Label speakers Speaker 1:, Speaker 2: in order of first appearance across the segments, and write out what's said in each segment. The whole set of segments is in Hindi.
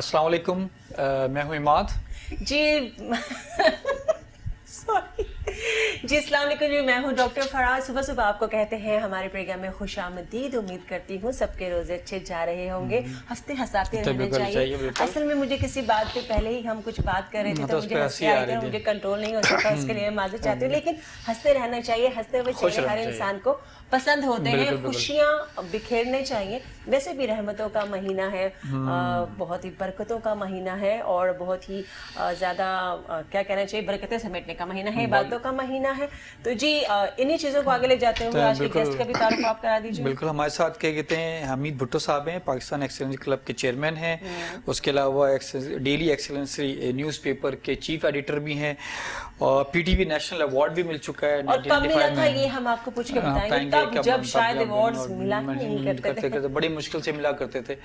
Speaker 1: अस्सलाम वालेकुम, मैं हूँ इमाद
Speaker 2: जी। सॉरी जी, अस्सलाम वालेकुम जी। मैं हूँ डॉक्टर फराज। सुबह सुबह आपको कहते हैं हमारे प्रोग्राम में खुशामदीद। उम्मीद करती हूँ सबके रोजे अच्छे जा रहे होंगे, हंसते हंसाते रहने चाहिए। असल में मुझे किसी बात पे पहले ही हम कुछ बात कर रहे थे तो मुझे हंसी आ रही थी, मुझे कंट्रोल नहीं हो सका, उसके लिए मैं माजूर चाहती हूँ। लेकिन हंसते रहना चाहिए, हंसते हुए चेहरे हर इंसान को पसंद होते हैं। खुशियाँ बिखेरने चाहिए। वैसे भी रहमतों का महीना है, बहुत ही बरकतों का महीना है और बहुत ही ज़्यादा क्या कहना चाहिए, बरकतें समेटने का महीना है, बातों का महीना है। तो जी इन्हीं चीज़ों को आगे ले जाते हुए आज के गेस्ट का भी तारुफ आप करा दीजिए।
Speaker 1: बिल्कुल, हमारे साथ क्या कहते हैं हमीद भुट्टो साहब हैं, पाकिस्तान एक्सेलेंस क्लब के चेयरमैन हैं। उसके अलावा डेली एक्सेलेंसी न्यूज़पेपर के चीफ एडिटर भी हैं और पीटीवी नेशनल अवार्ड भी मिल चुका है।
Speaker 2: और कब मिला था ये हम आपको पूछ के बताएंगे, कब, जब शायद अवार्ड्स मिला नहीं करते थे,
Speaker 1: बड़ी मुश्किल से मिला करते थे।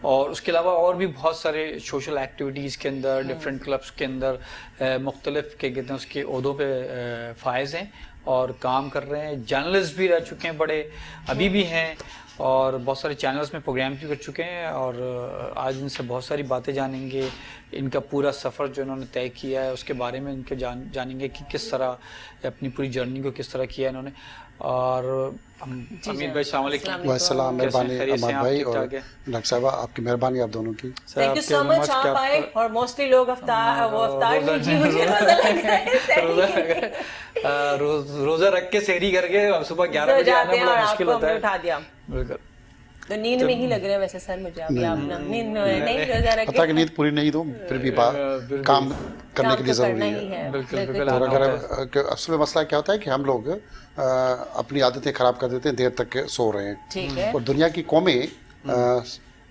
Speaker 1: और उसके अलावा और भी बहुत सारे सोशल एक्टिविटीज़ के अंदर, डिफरेंट क्लब्स के अंदर मुख्तलिफ के कहते हैं उसके ओहदों पे फायज हैं और काम कर रहे हैं। जर्नलिस्ट भी रह चुके हैं, बड़े अभी भी हैं और बहुत सारे चैनल्स में प्रोग्राम भी कर चुके हैं। और आज इनसे बहुत सारी बातें जानेंगे, इनका पूरा सफ़र जो इन्होंने तय किया है उसके बारे में इनके जानेंगे कि किस तरह अपनी पूरी जर्नी को किस तरह किया इन्होंने। और अमीर भाई अस्सलाम वालेकुम।
Speaker 3: वालेकुम, मेहरबानी अहमद भाई और डॉक्टर साहब, आपकी मेहबानी आप दोनों की।
Speaker 2: Thank you so much. आप आए और मोस्टली लोग अफ्तार में जी मुझे
Speaker 1: रोजा रख के सेहरी करके सुबह 11 बजे आना बड़ा मुश्किल होता है।
Speaker 2: उठा दिया
Speaker 1: बिल्कुल,
Speaker 2: तो नींद में ही लग रहा है वैसे सर मुझे अभी। आप नींद में नहीं रोजा रख
Speaker 3: पता कि नींद पूरी नहीं दो फिर भी काम करने के लिए जरूरी है।
Speaker 1: बिल्कुल।
Speaker 3: और अगर असल में मसला क्या होता है कि हम लोग अपनी आदतें खराब कर देते हैं, देर तक सो रहे हैं। और दुनिया की कौमें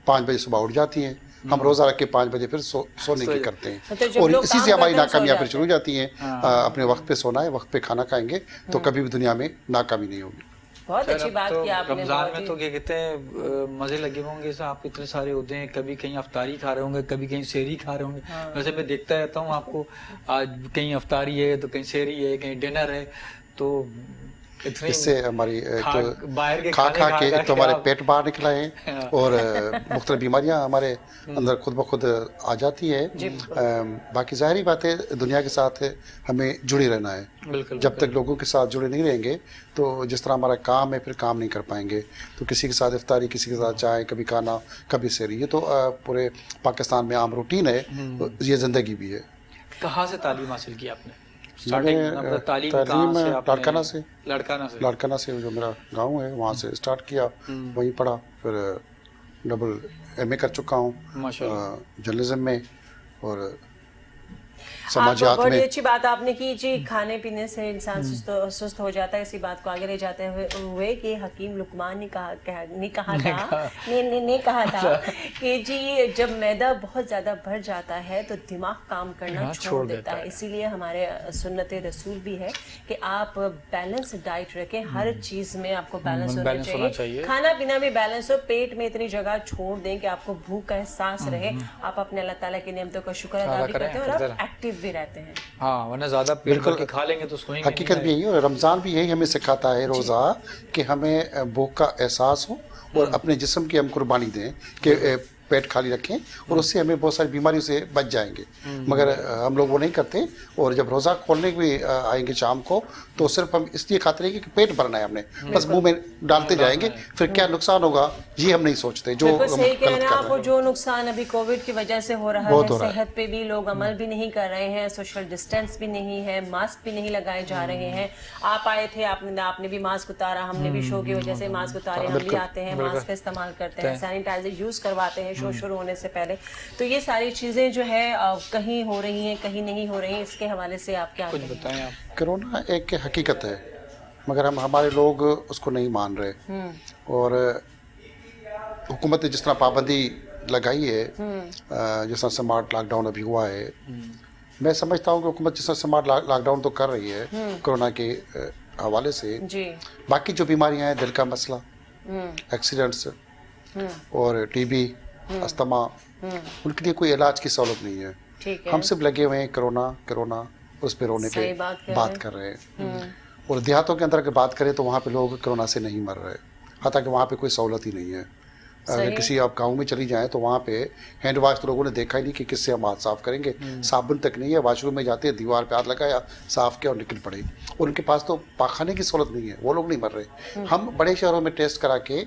Speaker 3: 5 बजे सुबह उठ जाती हैं, हम रोजा रख के 5 बजे फिर सोने की करते हैं। और इसी से हमारी नाकामियां फिर शुरू हो जाती हैं। अपने वक्त पे सोना है, वक्त पे खाना खाएंगे तो कभी भी दुनिया में नाकामी नहीं होगी।
Speaker 2: बहुत अच्छी बात की आपने।
Speaker 1: रमजान में तो क्या कहते हैं मजे लगे होंगे, आप इतने सारे होते हैं, कभी कहीं अफ्तारी खा रहे होंगे, कभी कहीं सेहरी खा रहे होंगे। वैसे मैं देखता रहता हूँ आपको, आज कहीं अफ्तारी है तो कहीं सेहरी है, कहीं डिनर है। तो
Speaker 3: इससे हमारी खा के एक तो हमारे पेट बाहर निकला है और मुख्तलिफ बीमारियां हमारे अंदर खुद ब खुद आ जाती है। बाकी ज़ाहिरी बात है, दुनिया के साथ हमें जुड़े रहना है। जब तक लोगों के साथ जुड़े नहीं रहेंगे तो जिस तरह हमारा काम है फिर काम नहीं कर पाएंगे। तो किसी के साथ इफ्तारी, किसी के साथ चाय, कभी खाना, कभी सेहरी, ये तो पूरे पाकिस्तान में आम रूटीन है, ये ज़िंदगी भी है।
Speaker 1: कहाँ से तालीम हासिल की आपने?
Speaker 3: मैंने तालीम लड़काना से जो मेरा गांव है वहाँ से स्टार्ट किया, वहीं पढ़ा, फिर डबल MA कर चुका हूँ जर्नलिज्म में और समाजियात में।
Speaker 2: बड़ी अच्छी बात आपने की जी। खाने पीने से इंसान सुस्त हो जाता है। इसी बात को आगे ले जाते हुए कि हकीम लुकमान ने कहा था कि जी जब मैदा बहुत ज़्यादा बढ़ जाता है तो दिमाग काम करना छोड़ देता है। इसीलिए हमारे सुन्नत रसूल भी है कि आप बैलेंस डाइट रखें, हर चीज़ में आपको बैलेंस होना चाहिए। खाना पीना भी बैलेंस हो, पेट में इतनी जगह छोड़ दें कि आपको भूख का एहसास रहे, आप अपने अल्लाह ताला की नेमतों का शुक्र अदा भी करते हैं और आप एक्टिव भी रहते हैं।
Speaker 1: हाँ, वरना ज़्यादा पेट भर के खा लेंगे तो सोएंगे।
Speaker 3: हकीकत भी यही है, रमज़ान भी यही हमें सिखाता है रोज़ा कि हमें भूख का एहसास हो और अपने जिस्म की हम कुर्बानी दें कि पेट खाली रखें और उससे हमें बहुत सारी बीमारियों से बच जाएंगे। मगर हम लोग वो नहीं करते और जब रोज़ा खोलने भी आएंगे शाम को तो सिर्फ हम इसलिए खाते रहेंगे कि पेट भरना है हमने, बस मुंह में डालते जाएंगे, फिर क्या नुकसान होगा ये हम नहीं सोचते। जो
Speaker 2: सही कह रहे हैं आप, जो नुकसान अभी कोविड की वजह से हो रहा है, सेहत पे भी लोग अमल भी नहीं कर रहे हैं, सोशल डिस्टेंस भी नहीं है, मास्क भी नहीं लगाए जा रहे हैं। आप आए थे, आपने भी मास्क उतारा, हमने भी शो की वजह से मास्क उतारे, हम भी आते हैं, मास्क का इस्तेमाल करते हैं, सैनिटाइजर यूज करवाते हैं शो शुरू होने से पहले। तो ये सारी चीजें जो है कहीं हो रही हैं, कहीं नहीं हो रही हैं, इसके हवाले से आप क्या बताएं? आप
Speaker 3: कोरोना एक हकीकत है मगर हमारे लोग उसको नहीं मान रहे और हुकूमत ने जिस तरह पाबंदी लगाई है, जिस तरह स्मार्ट लॉकडाउन अभी हुआ है, मैं समझता हूँ कि हुकूमत जिस तरह स्मार्ट लॉकडाउन तो कर रही है कोरोना के हवाले से, बाकी जो बीमारियाँ हैं, दिल का मसला, एक्सीडेंट्स और TB, अस्थमा, उनके लिए कोई इलाज की सहूलत नहीं है। हम सिर्फ लगे हुए हैं कोरोना उस पे रोने पे बात कर रहे हैं। और देहातों के अंदर अगर बात करें तो वहाँ पे लोग कोरोना से नहीं मर रहे, हालांकि वहाँ पे कोई सहूलत ही नहीं है। अगर किसी आप गांव में चली जाएं तो वहाँ पे हैंड वॉश तो लोगों ने देखा ही नहीं कि किससे हम हाथ साफ करेंगे। साबुन तक नहीं है, वॉशरूम में जाते हैं दीवार पे हाथ लगाया, साफ किया और निकल पड़े। और उनके पास तो पाखाने की सहूलत नहीं है, वो लोग नहीं मर रहे। हम बड़े शहरों में टेस्ट करा के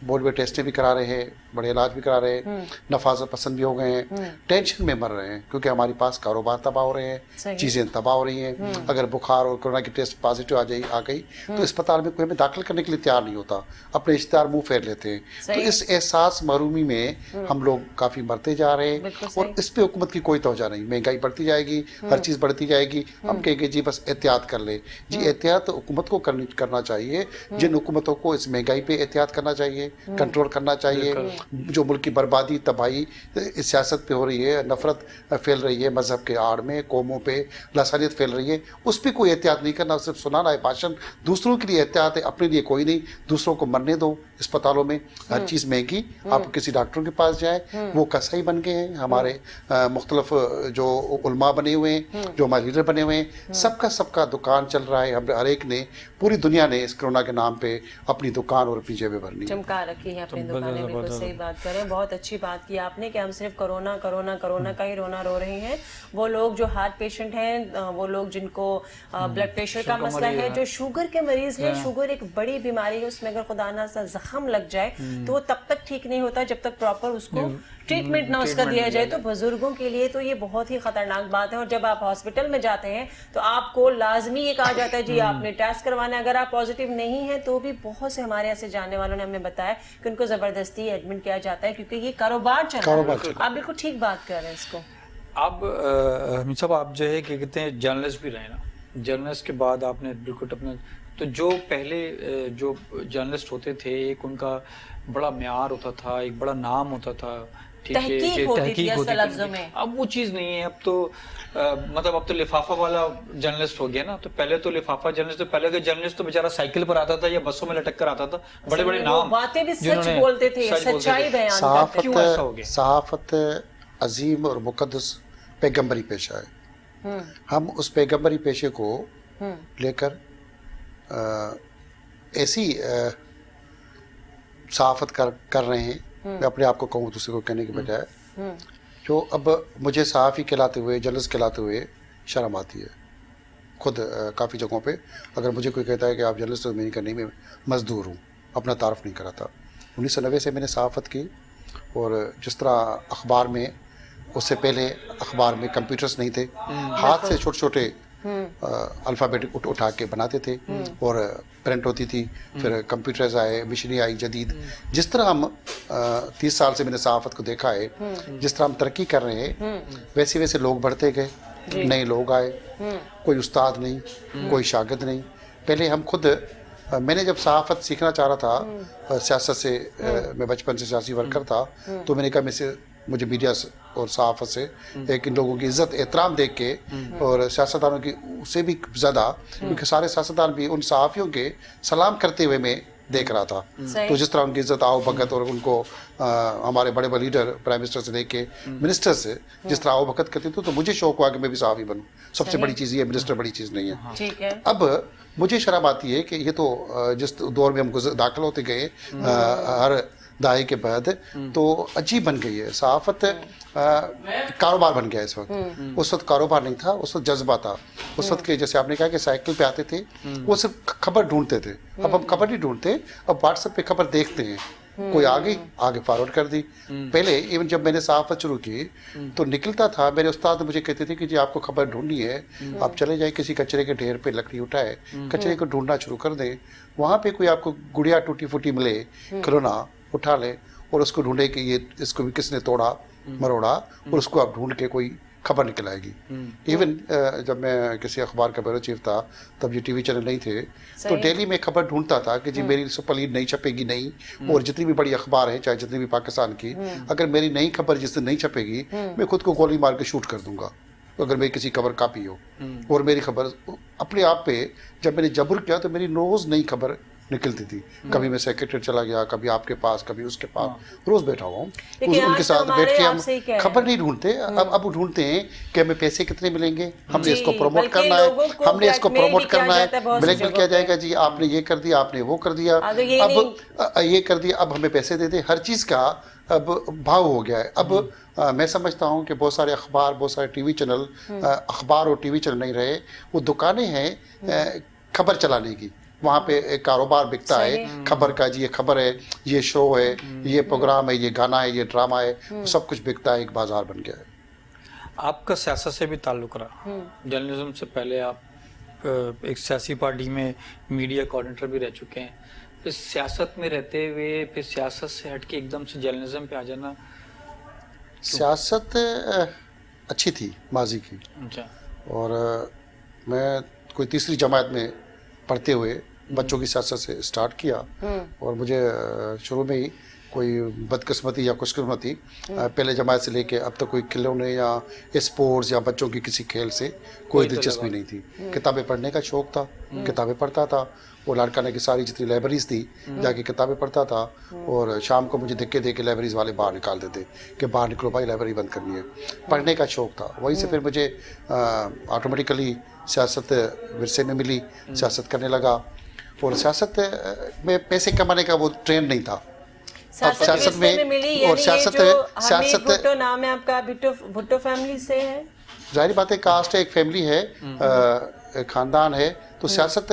Speaker 3: बोर्ड में टेस्टें भी करा रहे हैं, बड़े इलाज भी करा रहे हैं, नफाजत पसंद भी हो गए हैं, टेंशन में मर रहे हैं क्योंकि हमारे पास कारोबार तबाह हो रहे हैं, चीज़ें तबाह हो रही हैं। अगर बुखार और कोरोना की टेस्ट पॉजिटिव आ गई तो अस्पताल में कोई हमें दाखिल करने के लिए तैयार नहीं होता, अपने रिश्तेदार मुंह फेर लेते हैं। तो इस एहसास महरूमी में हम लोग काफ़ी मरते जा रहे हैं और इस पे हुकूमत की कोई तवज्जो नहीं। महंगाई बढ़ती जाएगी, हर चीज़ बढ़ती जाएगी, हम कहेंगे जी बस एहतियात कर ले। जी एहतियात हुकूमत को करना चाहिए, जिन हुकूमतों को इस महंगाई पे एहतियात करना चाहिए, कंट्रोल करना चाहिए। जो मुल्क की बर्बादी तबाही इस सियासत पे हो रही है, नफरत फैल रही है मजहब के आड़ में, कौमों पे लासानियत फैल रही है, उस पर कोई एहतियात नहीं करना, सिर्फ सुनाना है भाषण। दूसरों के लिए एहतियात है, अपने लिए कोई नहीं। दूसरों को मरने दो। अस्पतालों में हर चीज़ महंगी, आप किसी डॉक्टर के पास जाए वो कसाई बन गए हैं, हमारे मुख्तलिफ जो उलमा बने हुए हैं, जो हमारे लीडर बने हुए हैं, सबका दुकान चल रहा है। हम हर एक ने, पूरी दुनिया ने इस कोरोना के नाम पे अपनी दुकान और अपनी जेबें भरनी
Speaker 2: चमका रखी है अपनी दुकानें। बिल्कुल सही बात करें, बहुत अच्छी बात की आपने कि हम सिर्फ कोरोना कोरोना कोरोना का ही रोना रो रहे हैं। वो लोग जो हार्ट पेशेंट हैं, वो लोग जिनको ब्लड प्रेशर का मसला है, जो शुगर के मरीज हैं, शुगर एक बड़ी बीमारी है, उसमें अगर खुदा ना सा जख्म लग जाए तो वो तब तक ठीक नहीं होता जब तक प्रॉपर उसको ट्रीटमेंट ना उसका दिया जाए। तो बुजुर्गों के लिए तो ये बहुत ही खतरनाक बात है। और जब आप हॉस्पिटल में जाते हैं तो आपको लाजमी ये कहा जाता है जी आपने टेस्ट करवाना है। अगर आप पॉजिटिव नहीं है तो भी बहुत से हमारे ऐसे जानने वालों ने हमें बताया कि उनको जबरदस्ती एडमिट किया जाता है क्योंकि ये कारोबार चल रहा है। आप बिल्कुल ठीक बात कर रहे हैं इसको।
Speaker 1: अब हमीद साहब, आप जो है कि कहते हैं जर्नलिस्ट भी रहे ना, जर्नलिस्ट के बाद आपने बिल्कुल अपना, तो जो पहले जो जर्नलिस्ट होते थे एक उनका बड़ा म्यार होता था, एक बड़ा नाम होता था, ठीक है,
Speaker 2: तहकीक होती थी।
Speaker 1: अब वो चीज़ नहीं है। अब तो मतलब अब तो लिफाफा वाला जर्नलिस्ट हो गया ना। तो पहले तो लिफाफा जर्नलिस्ट, तो पहले के जर्नलिस्ट तो बेचारा साइकिल पर आता था या बसों में लटक कर आता था, बड़े बड़े नाम,
Speaker 2: बातें भी सच बोलते थे, सच्चाई बयान करते थे।
Speaker 1: क्यों ऐसा हो गया?
Speaker 3: सहाफत अजीम और मुकद्दस पैगंबरी पेशा है। हम उस पैगंबरी पेशे को लेकर ऐसी सहाफत कर रहे हैं, मैं अपने आप को कहूँ दूसरे को कहने के बजाय, जो अब मुझे सहाफ़ी कहलाते हुए, जर्नलिस्ट कहलाते हुए शर्म आती है। खुद काफ़ी जगहों पे अगर मुझे कोई कहता है कि आप जर्नलिस्ट, तो मैं नहीं करनी, मैं मज़दूर हूँ, अपना तारफ़ नहीं कराता। 1990 से मैंने सहाफ़त की और जिस तरह अखबार में, उससे पहले अखबार में कंप्यूटर्स नहीं थे, हाथ से छोटे छोटे अल्फ़ाबेट उठा के बनाते थे और प्रिंट होती थी। फिर कंप्यूटर्स आए, मशीनें आई जदीद। जिस तरह हम 30 साल से मैंने सहाफ़त को देखा है, जिस तरह हम तरक्की कर रहे हैं वैसे वैसे लोग बढ़ते गए, नए लोग आए, कोई उस्ताद नहीं, कोई शागिर्द नहीं। पहले हम खुद, मैंने जब सहाफ़त सीखना चाह रहा था, सियासत से मैं बचपन से सियासी वर्कर था, तो मैंने कहा मुझे मीडिया और सहाफ़त से एक इन लोगों की इज़्ज़त एहतराम देख के, और सियासतदानों की उससे भी ज़्यादा, क्योंकि सारे सियासतदान भी उन सहाफ़ियों के सलाम करते हुए मैं देख रहा था। तो जिस तरह उनकी इज़्ज़त, आओ भगत, और उनको हमारे बड़े बड़े लीडर, प्राइम मिनिस्टर से लेके मिनिस्टर से जिस तरह आओ भगत करते थे, तो मुझे शौक़ हुआ कि मैं भी सहाफ़ी बनूँ। सबसे बड़ी चीज़ ये, मिनिस्टर बड़ी चीज़ नहीं है।
Speaker 2: ठीक है।
Speaker 3: अब मुझे शर्म आती है कि ये तो जिस दौर में हम दाखिल होते गए हर दाई के बाद, तो अजीब बन गई है सहाफ़त। कारोबार बन गया इस वक्त। उस वक्त कारोबार नहीं था, उस वक्त जज्बा था। उस वक्त के, जैसे आपने कहा कि साइकिल पे आते थे, वो सिर्फ खबर ढूंढते थे। अब हम खबर नहीं ढूंढते, अब व्हाट्सएप पे खबर देखते हैं, कोई आ गई, आगे फॉरवर्ड कर दी। पहले इवन जब मैंने सहाफ़त शुरू की तो निकलता था, मेरे उस्ताद मुझे कहते थे कि जी आपको खबर ढूंढनी है, आप चले जाए किसी कचरे के ढेर पे, लकड़ी उठाए, कचरे को ढूंढना शुरू कर दें, वहाँ पे कोई आपको गुड़िया टूटी फूटी मिले, खिलौना उठा ले और उसको ढूंढे कि ये इसको भी किसने तोड़ा मरोड़ा, और उसको आप ढूंढ के कोई खबर निकल आएगी। इवन जब मैं किसी अखबार का ब्यूरो चीफ था, तब ये टीवी चैनल नहीं थे, तो डेली में खबर ढूंढता था कि जी मेरी सुपर लीड नहीं छपेगी, नहीं, और जितनी भी बड़ी अखबार है, चाहे जितनी भी पाकिस्तान की, अगर मेरी नई खबर जिस दिन नहीं छपेगी, मैं खुद को गोली मार के शूट कर दूंगा अगर मेरी किसी खबर कापी हो। और मेरी खबर अपने आप पे जब मैंने जबर किया तो मेरी रोज़ नई खबर निकलती थी। कभी मैं सेक्रेटरी चला गया, कभी आपके पास, कभी उसके पास, रोज बैठा हुआ हूँ
Speaker 2: लेकिन
Speaker 3: उनके
Speaker 2: आज
Speaker 3: साथ
Speaker 2: तो
Speaker 3: बैठ के।
Speaker 2: हमारे
Speaker 3: हम
Speaker 2: आपसे ही कह रहे
Speaker 3: खबर
Speaker 2: हैं।
Speaker 3: नहीं ढूंढते, अब ढूंढते हैं कि हमें पैसे कितने मिलेंगे, हमने
Speaker 2: जी,
Speaker 3: इसको प्रमोट
Speaker 2: बल्कि
Speaker 3: करना
Speaker 2: लोगों
Speaker 3: है,
Speaker 2: को
Speaker 3: हमने इसको
Speaker 2: blackmail
Speaker 3: प्रमोट
Speaker 2: भी किया
Speaker 3: करना
Speaker 2: जाता है बहुत
Speaker 3: है,
Speaker 2: सी
Speaker 3: ब्लैकमेल
Speaker 2: जगहों
Speaker 3: किया
Speaker 2: पे।
Speaker 3: जाएगा जी, आपने ये कर दिया, आपने वो कर दिया,
Speaker 2: अगर ये
Speaker 3: अब ये कर दिया, अब हमें पैसे दे दे। हर चीज का अब भाव हो गया है। अब मैं समझता हूँ कि बहुत सारे अखबार, बहुत सारे टीवी चैनल, अखबार और टीवी चैनल नहीं रहे, वो दुकानें हैं खबर चलाने की। वहाँ पे एक कारोबार बिकता है खबर का, जी ये खबर है, ये शो है, ये प्रोग्राम है, ये गाना है, ये ड्रामा है, वो सब कुछ बिकता है, एक बाजार बन गया है।
Speaker 1: आपका सियासत से भी ताल्लुक रहा, जर्नलिज्म से पहले आप एक सियासी पार्टी में मीडिया कोऑर्डिनेटर भी रह चुके हैं। फिर सियासत में रहते हुए फिर सियासत से हट के एकदम से जर्नलिज्म पे आ जाना,
Speaker 3: सियासत अच्छी थी माजी की,
Speaker 1: अच्छा,
Speaker 3: और मैं कोई तीसरी जमात में पढ़ते हुए बच्चों की सियासत से स्टार्ट किया, और मुझे शुरू में ही कोई बदकिस्मती या खुशकिस्मती पहले जमात से लेके अब तक कोई खिलौने या स्पोर्ट्स या बच्चों की किसी खेल से कोई दिलचस्पी नहीं थी। किताबें पढ़ने का शौक था, किताबें पढ़ता था, वो लाड़काना की सारी जितनी लाइब्रेरीज थी जाके किताबें पढ़ता था, और शाम को मुझे धक्के दे के लाइब्रेरीज वाले बाहर निकाल देते कि बाहर निकलो भाई, लाइब्रेरी बंद करनी है। पढ़ने का शौक था, वहीं से फिर मुझे ऑटोमेटिकली सियासत विरसे में मिली, सियासत करने लगा। और सियासत में पैसे कमाने का वो ट्रेंड नहीं था।
Speaker 2: सियासत में मिली,
Speaker 3: और
Speaker 2: सियासत
Speaker 3: सियासत
Speaker 2: भुट्टो नाम है आपका, भुट्टो फैमिली से है,
Speaker 3: जाहिर बात है, कास्ट है, एक फैमिली है, एक खानदान है, तो सियासत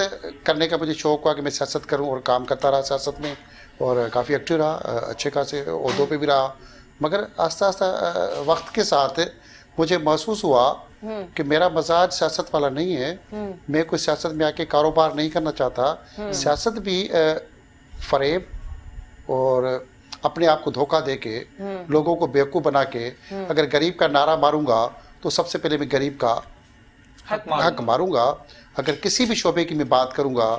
Speaker 3: करने का मुझे शौक हुआ कि मैं सियासत करूं, और काम करता रहा सियासत में, और काफ़ी एक्टिव रहा, अच्छे खासे ओहदों पे भी रहा। मगर आस्ता आस्ता वक्त के साथ मुझे महसूस हुआ कि मेरा मजाज सियासत वाला नहीं है, मैं कोई सियासत में आके कारोबार नहीं करना चाहता। सियासत भी फरेब और अपने आप को धोखा दे के, लोगों को बेवकूफ़ बना के, अगर गरीब का नारा मारूंगा तो सबसे पहले मैं गरीब का हक मारूंगा। अगर किसी भी शोबे की मैं बात करूंगा,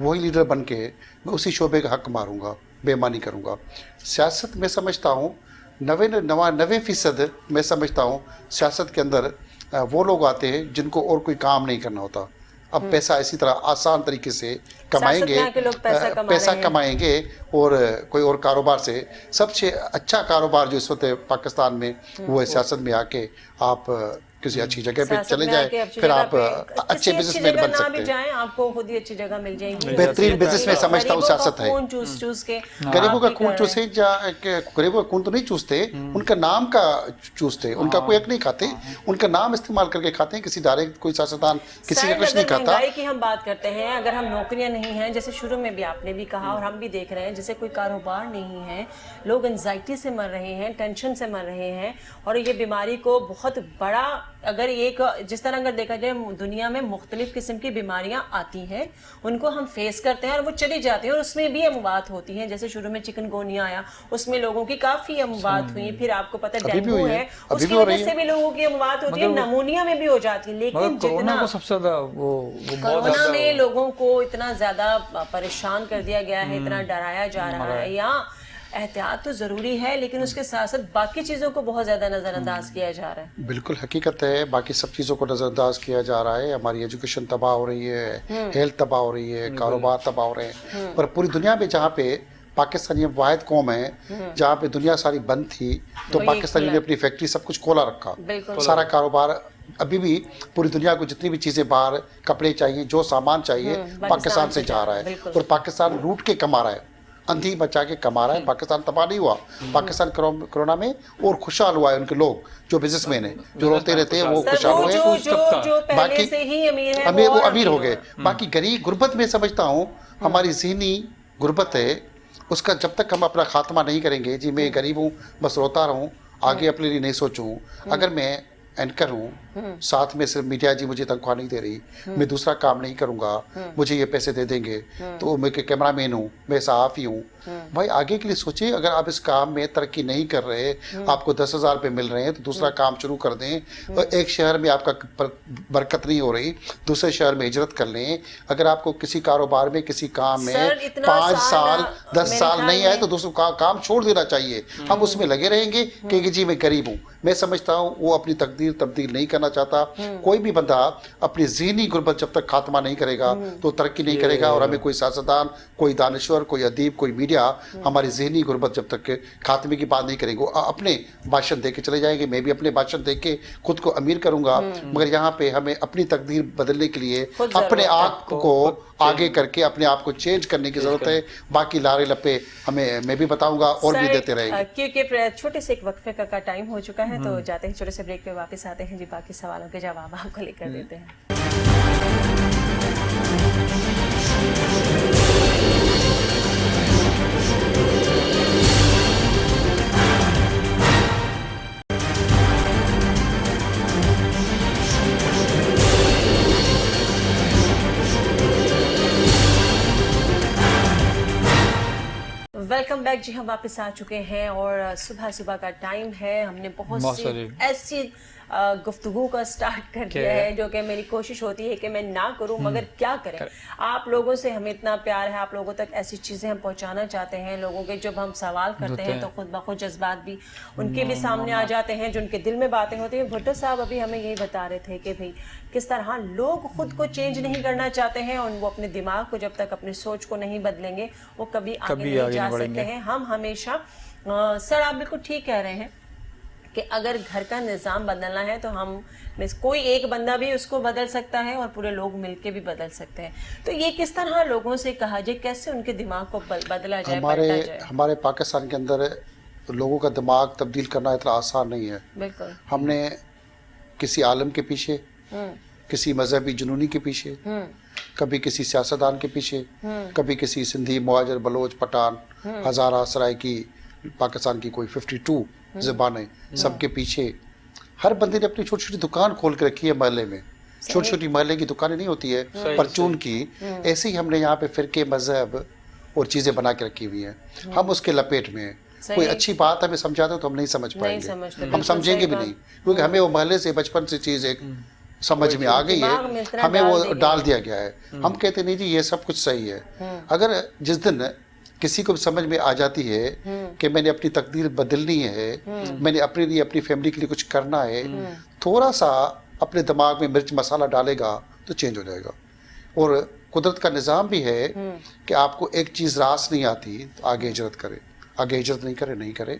Speaker 3: वही लीडर बन के मैं उसी शोबे का हक मारूंगा, बेईमानी करूंगा। सियासत में समझता हूँ 90% मैं समझता हूँ सियासत के अंदर वो लोग आते हैं जिनको और कोई काम नहीं करना होता। अब पैसा इसी तरह आसान तरीके से कमाएंगे, पैसा कमाएंगे, और कोई और कारोबार से। सबसे अच्छा कारोबार जो इस वक्त पाकिस्तान में वो है सियासत में आके आप किसी अच्छी जगह पे चले जाए, फिर आप अच्छे बिजनेसमैन बन सकते हैं,
Speaker 2: आपको खुद ही अच्छी जगह मिल जाएगी।
Speaker 3: बेहतरीन बिजनेस में समझता हूँ सियासत है।
Speaker 2: चूस के
Speaker 3: गरीबों का खून चूसे, गरीबों का खून तो नहीं चूसते, उनका नाम का चूसते, उनका कोई हक नहीं खाते, उनका नाम इस्तेमाल करके खाते हैं। किसी डायरेक्ट कोई सियासतदान किसी का कुछ नहीं खाता।
Speaker 2: महंगाई की हम बात करते हैं, अगर हम नौकरियां नहीं हैं, जैसे शुरू में भी आपने भी कहा और हम भी देख रहे हैं, जैसे कोई कारोबार नहीं है, लोग एंजाइटी से मर रहे हैं, टेंशन से मर रहे हैं, और ये बीमारी को बहुत बड़ा, अगर एक जिस तरह अगर देखा जाए दुनिया में मुख्तलिफ किस्म की बीमारियां आती हैं, उनको हम फेस करते हैं और वो चली जाती हैं, और उसमें भी अमवात होती हैं। जैसे शुरू में चिकनगोनिया आया, उसमें लोगों की काफी अमवात हुई, फिर आपको पता है डेंगू है, उसकी वजह से भी लोगों की अमवात होती है, नमूनिया में भी हो जाती है। लेकिन
Speaker 1: कोरोना को सबसे ज्यादा
Speaker 2: कोरोना में लोगों को इतना ज्यादा परेशान कर दिया गया है, इतना डराया जा रहा है। या एहतियात तो ज़रूरी है, लेकिन उसके साथ साथ बाकी चीज़ों को बहुत ज़्यादा नज़रअंदाज किया जा रहा है।
Speaker 3: बिल्कुल हकीकत है, बाकी सब चीज़ों को नज़रअंदाज किया जा रहा है। हमारी एजुकेशन तबाह हो रही है, हेल्थ तबाह हो रही है, कारोबार तबाह हो रहे हैं। पर पूरी दुनिया में जहाँ पे पाकिस्तानी वाहिद कौम है जहाँ पे दुनिया सारी बंद थी, तो पाकिस्तानी ने अपनी फैक्ट्री सब कुछ खोला रखा, सारा कारोबार। अभी भी पूरी दुनिया को जितनी भी चीज़ें बाहर, कपड़े चाहिए, जो सामान चाहिए, पाकिस्तान से जा रहा है, और पाकिस्तान लूट के कमा रहा है, अंधी बचा के कमा रहा है। पाकिस्तान तबाह नहीं हुआ, पाकिस्तान कोरोना में और खुशहाल हुआ है। उनके लोग जो बिजनेसमैन है, जो रोते रहते हैं, वो खुशहाल हुए, बाकी वो अमीर हो गए। बाकी गरीब गुर्बत में समझता हूँ हमारी ज़हनी गुर्बत है, उसका जब तक हम अपना खात्मा नहीं करेंगे, जी मैं गरीब हूँ बस रोता रहूँ, आगे अपने लिए नहीं सोचूँ। अगर मैं एंकर हूँ, साथ में सिर्फ मीडिया जी मुझे तनख्वाह नहीं दे रही, मैं दूसरा काम नहीं करूँगा, मुझे ये पैसे दे देंगे, तो मैं कैमरामैन हूँ, मैं सहाफ़ी हूँ, भाई आगे के लिए सोचिए। अगर आप इस काम में तरक्की नहीं कर रहे, आपको 10,000 रुपये मिल रहे हैं, तो दूसरा काम शुरू कर दें। और एक शहर में आपका बरकत नहीं हो रही, दूसरे शहर में हिजरत कर लें। अगर आपको किसी कारोबार में, किसी काम में 5 साल 10 साल नहीं आए, तो दूसरा काम छोड़ देना चाहिए। हम उसमें लगे रहेंगे कि जी मैं गरीब हूँ। मैं समझता हूँ वो अपनी तकदीर तकदीर तब्दील नहीं करना चाहता। कोई भी बंदा अपनी ज़हनी गुर्बत जब तक खात्मा नहीं करेगा तो तरक्की नहीं करेगा। और हमें कोई सियासतदान, कोई दानिश्वर, कोई अदीब, कोई मीडिया हमारी ज़हनी गुर्बत जब तक खात्मे की बात नहीं करेंगे। अपने भाषण दे के चले जाएंगे, मैं भी अपने भाषण दे के खुद को अमीर करूंगा, मगर यहाँ पे हमें अपनी तकदीर बदलने के लिए अपने आप को आगे करके अपने आप को चेंज करने की जरूरत है। बाकी लारे लपे हमें, मैं भी बताऊंगा और भी देते रहेंगे।
Speaker 2: क्योंकि छोटे से एक वक्फे का टाइम हो चुका है, तो जाते हैं छोटे से ब्रेक पे वापस आते हैं जी, बाकी सवालों के जवाब आपको लेकर देते हैं। वेलकम बैक जी, हम वापस आ चुके हैं और सुबह सुबह का टाइम है। हमने बहुत सी ऐसी गुफ्तगू का स्टार्ट कर दिया है जो कि मेरी कोशिश होती है कि मैं ना करूं, मगर क्या करें। आप लोगों से हमें इतना प्यार है, आप लोगों तक ऐसी चीज़ें हम पहुंचाना चाहते हैं। लोगों के जब हम सवाल करते हैं तो खुद ब खुद जज्बात भी उनके भी सामने आ जाते हैं, जो उनके दिल में बातें होती हैं। भुट्टो साहब अभी हमें यही बता रहे थे कि भाई किस तरह लोग खुद को चेंज नहीं करना चाहते हैं और वो अपने दिमाग को जब तक अपनी सोच को नहीं बदलेंगे वो कभी आगे नहीं जा सकते हैं। हम हमेशा सर आप बिल्कुल ठीक कह रहे हैं कि अगर घर का निज़ाम बदलना है तो हम कोई एक बंदा भी उसको बदल सकता है और पूरे लोग मिलके भी बदल सकते हैं। तो ये किस तरह लोगों से कहा जाए, कैसे उनके दिमाग को बदला जाए?
Speaker 3: हमारे पाकिस्तान के अंदर लोगों का दिमाग तब्दील करना इतना आसान नहीं है।
Speaker 2: बिल्कुल।
Speaker 3: हमने किसी आलम के पीछे, किसी मजहबी जुनूनी के पीछे, कभी किसी सियासतदान के पीछे, कभी किसी सिंधी, मुहाजिर, बलोच, पठान, हज़ारा, सराइकी, पाकिस्तान की कोई 52 ज़बानें, सबके पीछे हर बंदे ने अपनी छोटी छोटी दुकान खोल के रखी है मोहल्ले में। छोटी छोटी मोहल्ले की दुकानें नहीं होती है परचून की, ऐसे ही हमने यहाँ पे फिरके, मजहब और चीज़ें बना के रखी हुई हैं। हम उसके लपेट में हैं। कोई अच्छी बात हमें समझाते तो हम नहीं समझ पाएंगे, हम समझेंगे भी नहीं, क्योंकि हमें वो मोहल्ले से बचपन से चीज़ एक समझ में आ गई है, हमें वो डाल दिया गया है। हम कहते नहीं जी ये सब कुछ सही है। अगर जिस दिन किसी को समझ में आ जाती है कि मैंने अपनी तकदीर बदलनी है, मैंने अपने लिए, अपनी फैमिली के लिए कुछ करना है, थोड़ा सा अपने दिमाग में मिर्च मसाला डालेगा तो चेंज हो जाएगा। और कुदरत का निज़ाम भी है कि आपको एक चीज़ रास नहीं आती तो आगे हिजरत करे, आगे हिजरत नहीं करे, नहीं करे।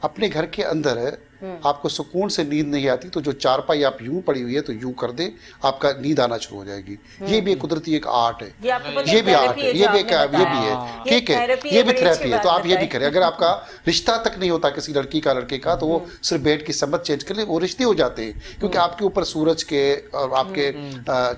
Speaker 3: अपने घर के अंदर आपको सुकून से नींद नहीं आती तो जो चारपाई आप यूं पड़ी हुई है तो यूं कर दे, आपका नींद आना शुरू हो जाएगी। ये भी एक कुदरती एक आर्ट है, ये भी आर्ट है, ये भी है, ठीक है, ये भी थेरेपी है। तो आप ये भी करें। अगर आपका रिश्ता तक नहीं होता किसी लड़की का लड़के का, तो वो सिर्फ बेड की समत चेंज कर ले, वो रिश्ते हो जाते हैं, क्योंकि आपके ऊपर सूरज के और आपके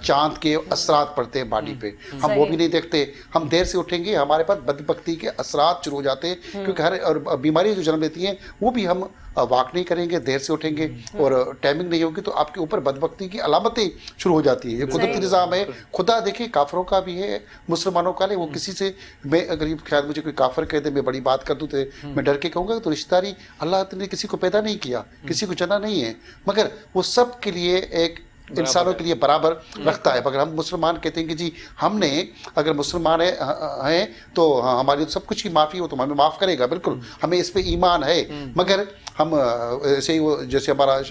Speaker 3: चांद के असरात पड़ते हैं बॉडी पे। हम वो भी नहीं देखते। हम देर से उठेंगे, हमारे पास बदबख्ती के असरात शुरू हो जाते हैं, क्योंकि हर और बीमारी जो जन्म लेती हैं वो भी हम वॉक नहीं करेंगे, देर से उठेंगे और टाइमिंग नहीं होगी तो आपके ऊपर बदबख्ती की अलामतें शुरू हो जाती है। ये कुदरती निज़ाम है। खुदा देखिए काफरों का भी है, मुसलमानों का नहीं। वो किसी से, मैं अगर शायद मुझे कोई काफर कह दे, मैं बड़ी बात कर दूँ तो मैं डर के कहूँगा तो रिश्तेदारी, अल्लाह ने किसी को पैदा नहीं किया, किसी को जना नहीं है, मगर वो सब के लिए एक इंसानों के लिए बराबर रखता है। मगर हम मुसलमान कहते हैं कि जी हमने, अगर मुसलमान हैं तो हमारी तो सब कुछ की माफ़ी हो तो हमें माफ़ करेगा, बिल्कुल हमें इस पे ईमान है। मगर हम ऐसे ही, वो जैसे हमारा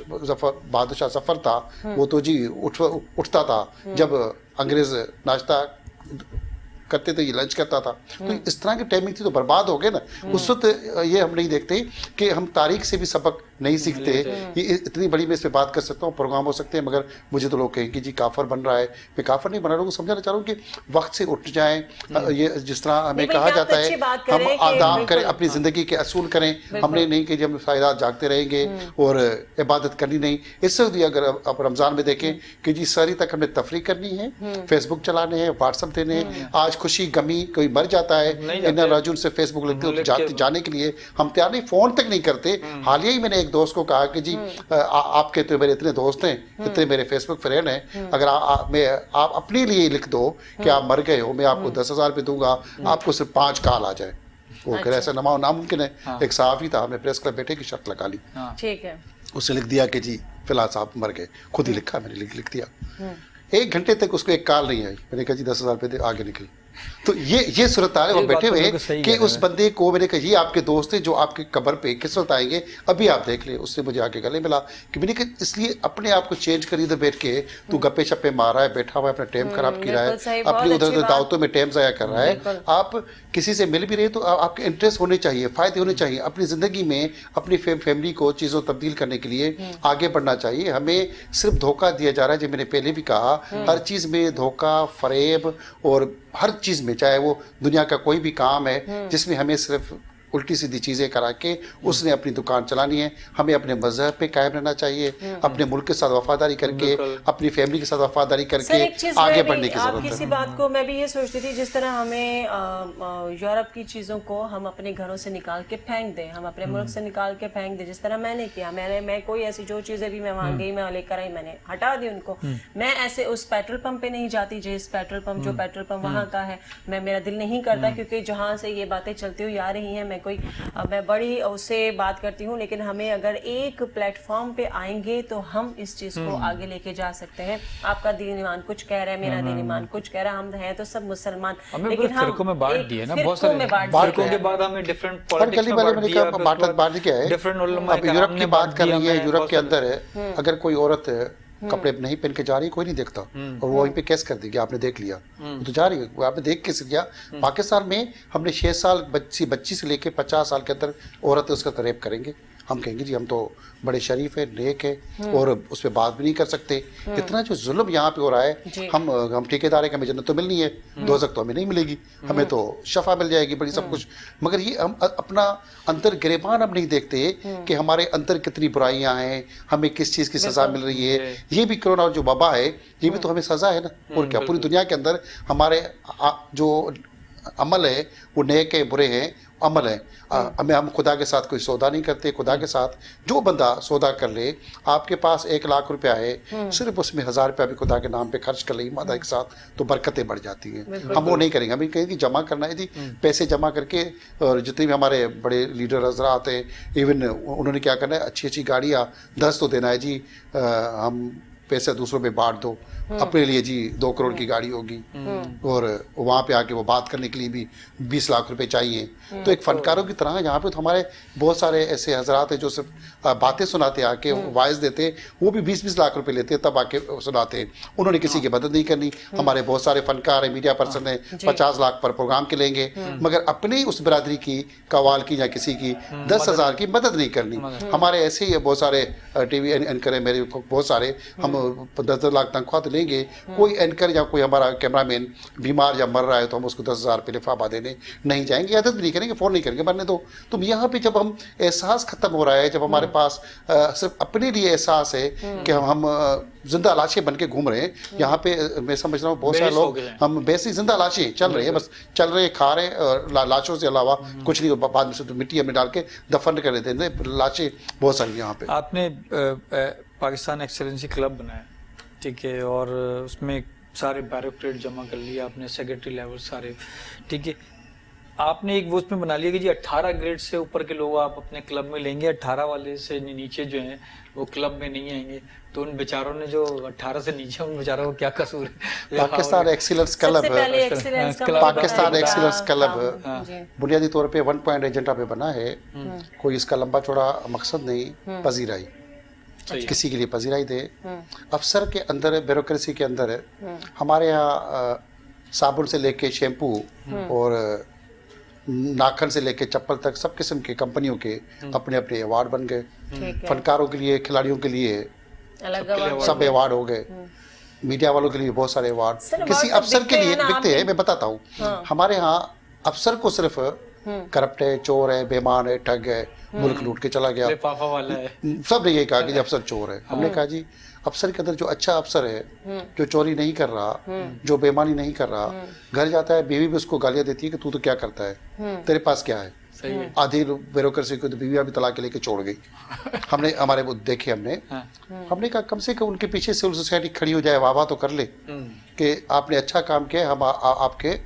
Speaker 3: बादशाह जफर था, वो तो जी उठता था जब अंग्रेज़ नाश्ता करते थे, ये लंच करता था, तो इस तरह की टाइमिंग थी तो बर्बाद हो गए ना। उस वक्त ये हम नहीं देखते कि हम तारीख से भी सबक नहीं सीखते। ये इतनी बड़ी, मैं इस पर बात कर सकता हूँ, प्रोग्राम हो सकते हैं, मगर मुझे तो लोग कहेंगे जी काफर बन रहा है। मैं काफर नहीं बना रहा हूँ, समझाना चाह रहा हूँ कि वक्त से उठ जाएं। ये जिस तरह हमें कहा जाता है, हम आदाब करें, अपनी ज़िंदगी के असूल करें। हमने नहीं कि हम सारी जागते रहेंगे और इबादत करनी नहीं। इससे भी अगर आप रमज़ान में देखें कि जी सारी तक हमने तफरी करनी है, फेसबुक चलाने हैं, व्हाट्सअप देने हैं। आज खुशी गमी कोई मर जाता है, इन्ना राजून से फेसबुक लिखते जाने के लिए हम तैयार नहीं, फ़ोन तक नहीं करते। हालिया ही मैंने एक दोस्त को कहा कि जी आपके तो मेरे इतने दोस्त हैं, इतने मेरे फेसबुक फ्रेंड हैं, अगर आप अपने लिए लिख दो कि आप मर गए हो, मैं आपको 10,000 रुपये दूंगा, आपको सिर्फ 5 कॉल आ जाए। वो कह ऐसा नामुमकिन है। एक सहाफ़ी था, हमने प्रेस क्लब बैठे की शर्त लगा ली,
Speaker 2: ठीक है,
Speaker 3: उससे लिख दिया कि जी फिलहाल साहब मर गए, खुद ही लिखा, मैंने लिख दिया। 1 घंटे तक उसको एक कॉल नहीं आई। मैंने कहा जी 10,000 रुपये दे, आगे निकल। तो ये सूरत हाल है, वो
Speaker 1: ये बात
Speaker 3: बैठे
Speaker 1: तो
Speaker 3: हुए
Speaker 1: बिल्कुल सही
Speaker 3: कि
Speaker 1: कह रहे
Speaker 3: उस
Speaker 1: हैं।
Speaker 3: बंदे को मैंने कहा ये आपके दोस्त है जो आपके कब्र पे किस वक्त आएंगे, अभी आप देख ले। उसने मुझे आके गले मिला कि मैंने कहा इसलिए अपने आप को चेंज कर, इधर बैठ के तू गप्पे शप्पे मार रहा है, बैठा हुआ है, अपना टाइम खराब कर रहा
Speaker 2: बिल्कुल सही,
Speaker 3: है,
Speaker 2: बहुत
Speaker 3: अपनी उधर
Speaker 2: अच्छी
Speaker 3: उधर
Speaker 2: बात।
Speaker 3: दावतों में टाइम ज़ाया कर रहा है।
Speaker 2: बिल्कुल।
Speaker 3: आप किसी से मिल भी रहे तो आपके इंटरेस्ट होने चाहिए, फायदे होने चाहिए। अपनी ज़िंदगी में अपनी फैमिली को चीज़ों तब्दील करने के लिए आगे बढ़ना चाहिए। हमें सिर्फ धोखा दिया जा रहा है, जो मैंने पहले भी कहा, हर चीज़ में धोखा, फरेब, और हर चीज़ में, चाहे वो दुनिया का कोई भी काम है जिसमें हमें सिर्फ उल्टी सीधी चीज़ें करा के उसने अपनी दुकान चलानी है। हमें अपने मजहब पे कायम रहना चाहिए, अपने मुल्क के साथ वफादारी करके,
Speaker 1: बिल्कुल।
Speaker 3: अपनी फैमिली के साथ वफादारी
Speaker 2: सर
Speaker 3: करके
Speaker 2: एक चीज
Speaker 3: आगे
Speaker 2: मैं
Speaker 3: बढ़ने
Speaker 2: भी
Speaker 3: की
Speaker 2: आप
Speaker 3: जरूरत
Speaker 2: किसी
Speaker 3: है।
Speaker 2: बात को मैं भी ये सोचती थी, जिस तरह हमें यूरोप की चीजों को हम अपने घरों से निकाल के फेंक दें, हम अपने मुल्क से निकाल के फेंक दें, जिस तरह मैंने किया। मैं कोई ऐसी जो चीजें भी मैं वहां गई, मैं लेकर आई, मैंने हटा दी उनको। मैं ऐसे उस पेट्रोल पंप पे नहीं जाती जिस पेट्रोल पंप जो पेट्रोल पंप वहां का है, मेरा दिल नहीं करता, क्योंकि जहां से ये बातें चलती हुई आ रही हैं, मैं बड़ी उससे बात करती हूँ। लेकिन हमें अगर एक प्लेटफॉर्म पे आएंगे तो हम इस चीज को आगे लेके जा सकते हैं। आपका दीन ईमान कुछ कह रहा है, मेरा दीन ईमान कुछ कह रहा है, हम हैं तो सब मुसलमान,
Speaker 1: हमें
Speaker 2: लेकिन
Speaker 1: पूरे
Speaker 2: हम
Speaker 1: फिरकों में बांट
Speaker 2: एक
Speaker 1: दिए ना,
Speaker 2: फिरकों
Speaker 1: बहुत सारे
Speaker 2: में बांट
Speaker 1: फिरकों
Speaker 2: दिया
Speaker 1: के बाद हमें डिफरेंट
Speaker 3: हर
Speaker 1: पॉलिटिक्स
Speaker 3: गली
Speaker 1: में
Speaker 3: वाले
Speaker 1: बांट
Speaker 3: मैंने
Speaker 1: दिया,
Speaker 3: कहा बात क्या है।
Speaker 1: डिफरेंट
Speaker 3: अब यूरोप की बात कर रही है, यूरोप के अंदर है, अगर कोई औरत कपड़े नहीं पहन के जा रही, कोई नहीं देखता, और वो वहीं पे केस कर देगी, आपने देख लिया, वो तो जा रही है, वो आपने देख के किया। पाकिस्तान में हमने 6 साल बच्ची से लेके 50 साल के अंदर औरत उसका तो रेप करेंगे, हम कहेंगे जी हम तो बड़े शरीफ है, नेक है, और उस पर बात भी नहीं कर सकते। इतना जो जुल्म यहाँ पे हो रहा है, हम ठेकेदार है कि हमें जन्नत तो मिलनी है, दोज़ख तो हमें नहीं मिलेगी, हमें तो शफा मिल जाएगी, बड़ी सब कुछ। मगर ये हम अपना अंतर गिरेबान हम नहीं देखते कि हमारे अंदर कितनी बुराइयां हैं, हमें किस चीज़ की सज़ा मिल रही है। ये भी कोरोना जो वबा है, ये भी तो हमें सज़ा है ना, और क्या। पूरी दुनिया के अंदर हमारे जो अमल है वो नेक है, बुरे हैं, अमल है। हम खुदा के साथ कोई सौदा नहीं करते। खुदा के साथ जो बंदा सौदा कर ले, आपके पास 1 लाख रुपया है, सिर्फ उसमें 1000 रुपया भी खुदा के नाम पे खर्च कर ले ईमानदारी के साथ, तो बरकतें बढ़ जाती हैं। हम वो नहीं करेंगे, हम कहेंगे जमा करना है जी, पैसे जमा करके। और जितने भी हमारे बड़े लीडर हजरा आते हैं, इवन उन्होंने क्या करना है, अच्छी अच्छी गाड़ियाँ 10 तो देना है जी, हम पैसे दूसरों में बांट दो, अपने लिए जी 2 करोड़ की गाड़ी होगी, और वहाँ पे आके वो बात करने के लिए भी 20 लाख रुपए चाहिए। तो एक फनकारों की तरह यहाँ पे तो हमारे बहुत सारे ऐसे हजरात हैं जो सिर्फ बातें सुनाते आके वाइज देते, वो भी 20-20 लाख रुपए लेते हैं, तब आके सुनाते हैं। उन्होंने किसी की मदद नहीं करनी। हमारे बहुत सारे फनकार हैं, मीडिया पर्सन हैं, 50 लाख पर प्रोग्राम के लेंगे, मगर अपनी उस बिरादरी की, कवाल की या किसी की 10,000 की मदद नहीं करनी। हमारे ऐसे ही बहुत सारे टीवी एंकर हैं, मेरे बहुत सारे, हम 10 लाख तनख्वाह तो लेंगे, कोई एंकर या कोई हमारा कैमरामैन बीमार या मर रहा है तो हम उसको 10,000 रुपये लिफाफा देने नहीं जाएंगे, आदत भी नहीं करेंगे, फ़ोन नहीं करेंगे, मरने दो। तो यहाँ पे जब हम एहसास ख़त्म हो रहा है, जब हमारे पास सिर्फ अपने लिए एहसास है कि हम जिंदा लाशें बन के घूम रहे हैं यहाँ पे, मैं समझ रहा हूँ बहुत सारे लोग हम वैसी जिंदा लाशें चल रहे हैं, बस चल रहे हैं, खा रहे हैं, और लाशों से अलावा कुछ नहीं, बाद में से मिट्टी में डाल के दफन कर देते हैं। लाशें बहुत सारी यहाँ पे।
Speaker 1: आपने पाकिस्तान एक्सेलेंसी क्लब बनाया, ठीक है, और उसमें सारे बैरोक्रेट जमा कर लिया आपने, सेक्रेटरी लेवल सारे, ठीक है। आपने एक वो उसमें बना लिया कि जी 18 ग्रेड से ऊपर के लोग आप अपने क्लब में लेंगे, 18 वाले से नीचे जो हैं वो क्लब में नहीं आएंगे। तो उन बेचारों ने जो 18 से नीचे, उन बेचारों को क्या कसूर है?
Speaker 3: Pakistan excellence club, Pakistan excellence club बुनियादी तौर पे 1 पॉइंट एजेंडा पे बना है। कोई इसका लंबा चौड़ा मकसद नहीं, पजीराई, किसी के लिए पजीराई दे। अफसर के अंदर, ब्यूरोक्रेसी के अंदर, हमारे यहाँ साबुन से लेके शैम्पू और नाखन से लेके चप्पल तक सब किस्म के कंपनियों के अपने अपने अवार्ड बन गए। फनकारों के लिए, खिलाड़ियों के लिए सब अवार्ड हो गए, मीडिया वालों के लिए बहुत सारे अवार्ड। किसी अफसर के लिए बिकते हैं, मैं बताता हूँ। हमारे यहाँ अफसर को सिर्फ करप्ट है, चोर है, बेईमान है, ठग है, मुल्क लूट के चला गया,
Speaker 1: लिफाफा वाला है,
Speaker 3: सब ने ये कहा कि अफसर चोर है। हमने कहा जी अफसर के अंदर जो अच्छा अफसर है, जो चोरी नहीं कर रहा, जो बेईमानी नहीं कर रहा, घर जाता है, बीवी भी उसको गालियां देती है कि तू तो क्या करता है, तेरे पास क्या है। आधी ब्यूरोक्रेसी को तो बीवियां भी तलाक लेके छोड़ गई। हमने हमारे वो देखे, हमने कहा कम से कम उनके पीछे सिविल सोसाइटी खड़ी हो जाए, वाह तो कर ले कि आपने अच्छा काम किया, हम आपके